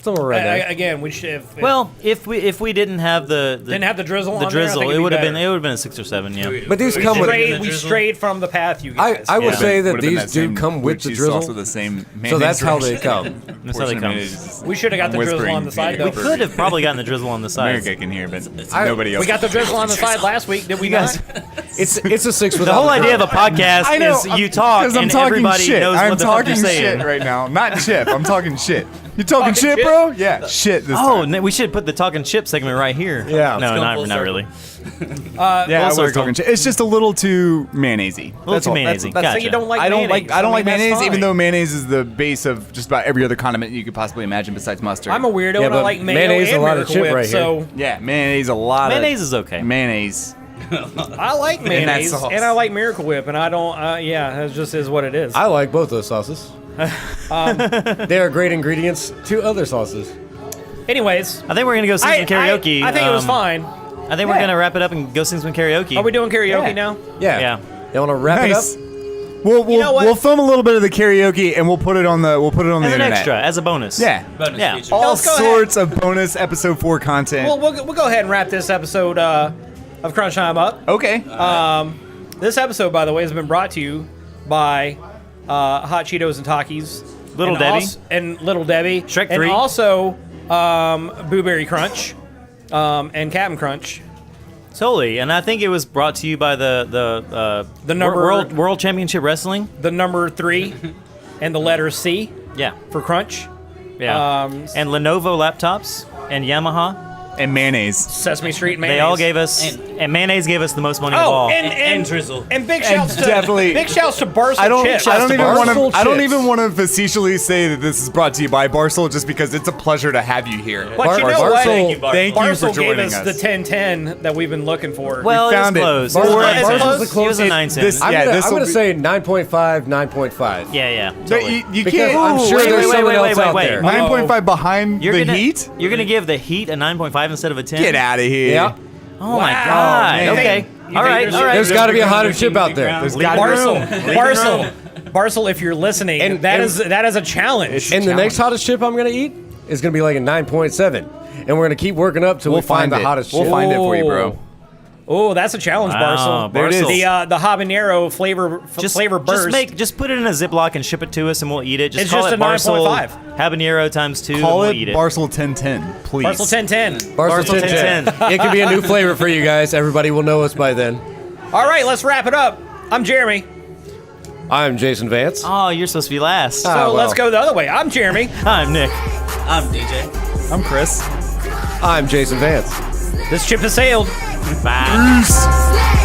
Speaker 5: Somewhere around there.
Speaker 1: Again, we should.
Speaker 2: Well, if we didn't have the
Speaker 1: didn't have the drizzle.
Speaker 2: the
Speaker 1: on there, I
Speaker 2: drizzle,
Speaker 1: think
Speaker 2: it
Speaker 1: it'd
Speaker 2: would have
Speaker 1: be
Speaker 2: been
Speaker 1: better.
Speaker 2: a 6 or 7. Yeah.
Speaker 5: But these come with.
Speaker 1: We strayed from the path you guys.
Speaker 5: I would
Speaker 2: Yeah.
Speaker 5: say that
Speaker 3: Would've been
Speaker 5: these
Speaker 3: same
Speaker 5: do come
Speaker 3: blue
Speaker 5: with the
Speaker 3: cheese sauce
Speaker 5: drizzle.
Speaker 3: with the same
Speaker 5: So that's how
Speaker 3: mayonnaise
Speaker 5: they come.
Speaker 2: That's how they come.
Speaker 1: We should have got the drizzle on the side, though.
Speaker 2: We could have probably gotten the drizzle on the side.
Speaker 3: America can hear, but nobody else.
Speaker 1: We got the drizzle on the side last week, did we guys?
Speaker 5: It's a 6 with
Speaker 2: The whole idea of a podcast is you talk
Speaker 3: because I'm
Speaker 2: and
Speaker 3: talking
Speaker 2: everybody
Speaker 3: shit.
Speaker 2: knows
Speaker 3: I'm
Speaker 2: what the fuck
Speaker 3: talking
Speaker 2: you're saying.
Speaker 3: shit right now. Not chip. I'm talking shit. You talking
Speaker 1: Talking
Speaker 3: shit,
Speaker 1: shit?
Speaker 3: bro? Yeah, shit. This
Speaker 2: Oh,
Speaker 3: time.
Speaker 2: we should put the talking chip segment right here.
Speaker 5: Yeah.
Speaker 2: No,
Speaker 4: go
Speaker 2: not
Speaker 4: full
Speaker 2: not
Speaker 4: circle.
Speaker 2: really.
Speaker 3: Yeah, I was
Speaker 2: circle.
Speaker 3: talking shit. It's just a little too mayonnaisey.
Speaker 2: little too mayonnaisey.
Speaker 1: So
Speaker 2: Gotcha.
Speaker 1: you don't like
Speaker 3: I don't
Speaker 1: mayonnaise.
Speaker 3: like. I don't like
Speaker 1: mean, that's
Speaker 3: mayonnaise, even
Speaker 1: fine.
Speaker 3: though mayonnaise is the base of just about every other condiment you could possibly imagine besides mustard.
Speaker 1: I'm a weirdo
Speaker 5: Yeah,
Speaker 1: and I
Speaker 5: but
Speaker 1: like mayo
Speaker 5: mayonnaise,
Speaker 1: and
Speaker 5: a lot of
Speaker 1: Miracle
Speaker 5: chip
Speaker 1: Whip,
Speaker 5: right here.
Speaker 1: so
Speaker 3: Yeah, mayonnaise a lot.
Speaker 2: Mayonnaise is okay.
Speaker 3: Mayonnaise.
Speaker 1: I like mayonnaise
Speaker 3: sauce.
Speaker 1: and I like Miracle Whip, and I don't. Yeah, it just is what it is.
Speaker 5: I like both those sauces. They are great ingredients to other sauces.
Speaker 1: Anyways,
Speaker 2: I think we're gonna go sing some karaoke.
Speaker 1: I think it was fine.
Speaker 2: I think we're gonna wrap it up and go sing some karaoke.
Speaker 1: Are we doing karaoke
Speaker 3: Yeah.
Speaker 1: now?
Speaker 5: Yeah.
Speaker 2: Yeah.
Speaker 5: You want to wrap
Speaker 3: Nice.
Speaker 5: it up?
Speaker 3: We'll
Speaker 1: know what?
Speaker 3: we'll film a little bit of the karaoke and we'll put it on the
Speaker 2: As an
Speaker 3: internet.
Speaker 2: extra, as a bonus.
Speaker 3: Yeah.
Speaker 4: Bonus
Speaker 2: Yeah.
Speaker 4: feature.
Speaker 3: All
Speaker 1: Let's go ahead.
Speaker 3: sorts of bonus episode 4 content.
Speaker 1: We'll go ahead and wrap this episode of Crunch Time up.
Speaker 3: Okay.
Speaker 1: This episode, by the way, has been brought to you by Hot Cheetos and Takis.
Speaker 2: Little
Speaker 1: and
Speaker 2: Debbie.
Speaker 1: and Little Debbie.
Speaker 2: Shrek
Speaker 1: and
Speaker 2: 3.
Speaker 1: also Boo Berry Crunch and Captain Crunch.
Speaker 2: Totally. And I think it was brought to you by the
Speaker 1: number-
Speaker 2: World Championship Wrestling.
Speaker 1: The number 3 and the letter C
Speaker 2: Yeah.
Speaker 1: for Crunch.
Speaker 2: Yeah.
Speaker 1: Um,
Speaker 2: And Lenovo laptops and Yamaha.
Speaker 3: and mayonnaise.
Speaker 1: Sesame Street mayonnaise.
Speaker 2: They all gave us, and mayonnaise gave us the most money of
Speaker 1: Oh,
Speaker 2: all.
Speaker 1: and
Speaker 4: drizzle.
Speaker 1: And big shouts to
Speaker 3: definitely-
Speaker 1: big shouts to Barstool
Speaker 3: I don't
Speaker 1: Chips.
Speaker 3: even want to.
Speaker 5: Barstool
Speaker 3: I don't
Speaker 5: chips.
Speaker 3: even want to facetiously say that this is brought to you by Barstool, just because it's a pleasure to have you here.
Speaker 1: But you know
Speaker 5: Barstool-
Speaker 1: what?
Speaker 5: Thank
Speaker 4: you, Barstool.
Speaker 3: Thank you
Speaker 1: Barstool
Speaker 3: for
Speaker 1: gave
Speaker 3: joining
Speaker 1: us
Speaker 3: us.
Speaker 1: the 1010 that we've been looking for.
Speaker 2: Well,
Speaker 3: found
Speaker 2: it
Speaker 3: it.
Speaker 2: was close.
Speaker 3: Barstool-
Speaker 2: It was a 9
Speaker 1: Barstool's
Speaker 2: cent.
Speaker 1: the
Speaker 2: It was a
Speaker 1: closest.
Speaker 2: 9 cent.
Speaker 3: This-
Speaker 5: I'm
Speaker 3: Yeah,
Speaker 5: gonna,
Speaker 3: this'll
Speaker 5: I'm gonna
Speaker 3: be-
Speaker 5: say 9.5, 9.5.
Speaker 2: Yeah.
Speaker 3: But
Speaker 2: Totally.
Speaker 3: you
Speaker 5: Because
Speaker 3: can't.
Speaker 5: I'm sure
Speaker 2: wait,
Speaker 5: there's
Speaker 2: wait,
Speaker 5: someone
Speaker 2: wait,
Speaker 5: else
Speaker 2: wait,
Speaker 5: out
Speaker 2: wait.
Speaker 5: there.
Speaker 3: 9.5 behind
Speaker 2: You're
Speaker 3: the
Speaker 2: gonna,
Speaker 3: heat.
Speaker 2: You're gonna give the Heat a 9.5 instead of a 10.
Speaker 3: Get out of here.
Speaker 5: Yeah.
Speaker 2: Oh my
Speaker 1: Wow.
Speaker 2: God.
Speaker 3: man.
Speaker 2: Okay.
Speaker 1: You
Speaker 2: All
Speaker 1: think
Speaker 2: right.
Speaker 1: there's-
Speaker 2: All right.
Speaker 5: There's got to be a hotter chip out there.
Speaker 3: There's
Speaker 2: Leave
Speaker 3: got
Speaker 2: it
Speaker 3: to
Speaker 1: Barstool, Barstool, if you're listening,
Speaker 5: And-
Speaker 1: that
Speaker 5: and-
Speaker 1: is a challenge.
Speaker 5: And the next hottest chip I'm gonna eat is gonna be like a 9.7, and we're gonna keep working up till
Speaker 3: We'll
Speaker 5: we find the
Speaker 3: find it.
Speaker 5: hottest
Speaker 3: We'll
Speaker 5: chip.
Speaker 3: find it for you, bro.
Speaker 1: Oh, that's a challenge,
Speaker 2: Wow,
Speaker 1: Barstool.
Speaker 3: There it is.
Speaker 1: The habanero flavor burst.
Speaker 2: Just put it in a Ziploc and ship it to us, and we'll eat it. Just
Speaker 1: It's
Speaker 2: call
Speaker 1: just
Speaker 2: it
Speaker 1: a
Speaker 2: Barstool
Speaker 1: 9.5.
Speaker 2: Habanero times 2,
Speaker 3: Call
Speaker 2: and
Speaker 3: it
Speaker 2: we'll eat it.
Speaker 3: Barstool 1010, please.
Speaker 1: Barstool 1010.
Speaker 5: Barstool
Speaker 2: 10.
Speaker 5: 1010. It could be a new flavor for you guys. Everybody will know us by then.
Speaker 1: All right, let's wrap it up. I'm Jeremy.
Speaker 5: I'm Jason Vance.
Speaker 2: Oh, you're supposed to be last.
Speaker 1: So
Speaker 5: well.
Speaker 1: let's go the other way. I'm Jeremy.
Speaker 2: I'm Nick.
Speaker 4: I'm DJ.
Speaker 3: I'm Chris.
Speaker 5: I'm Jason Vance.
Speaker 1: This ship has sailed.
Speaker 2: Bye.
Speaker 3: Peace.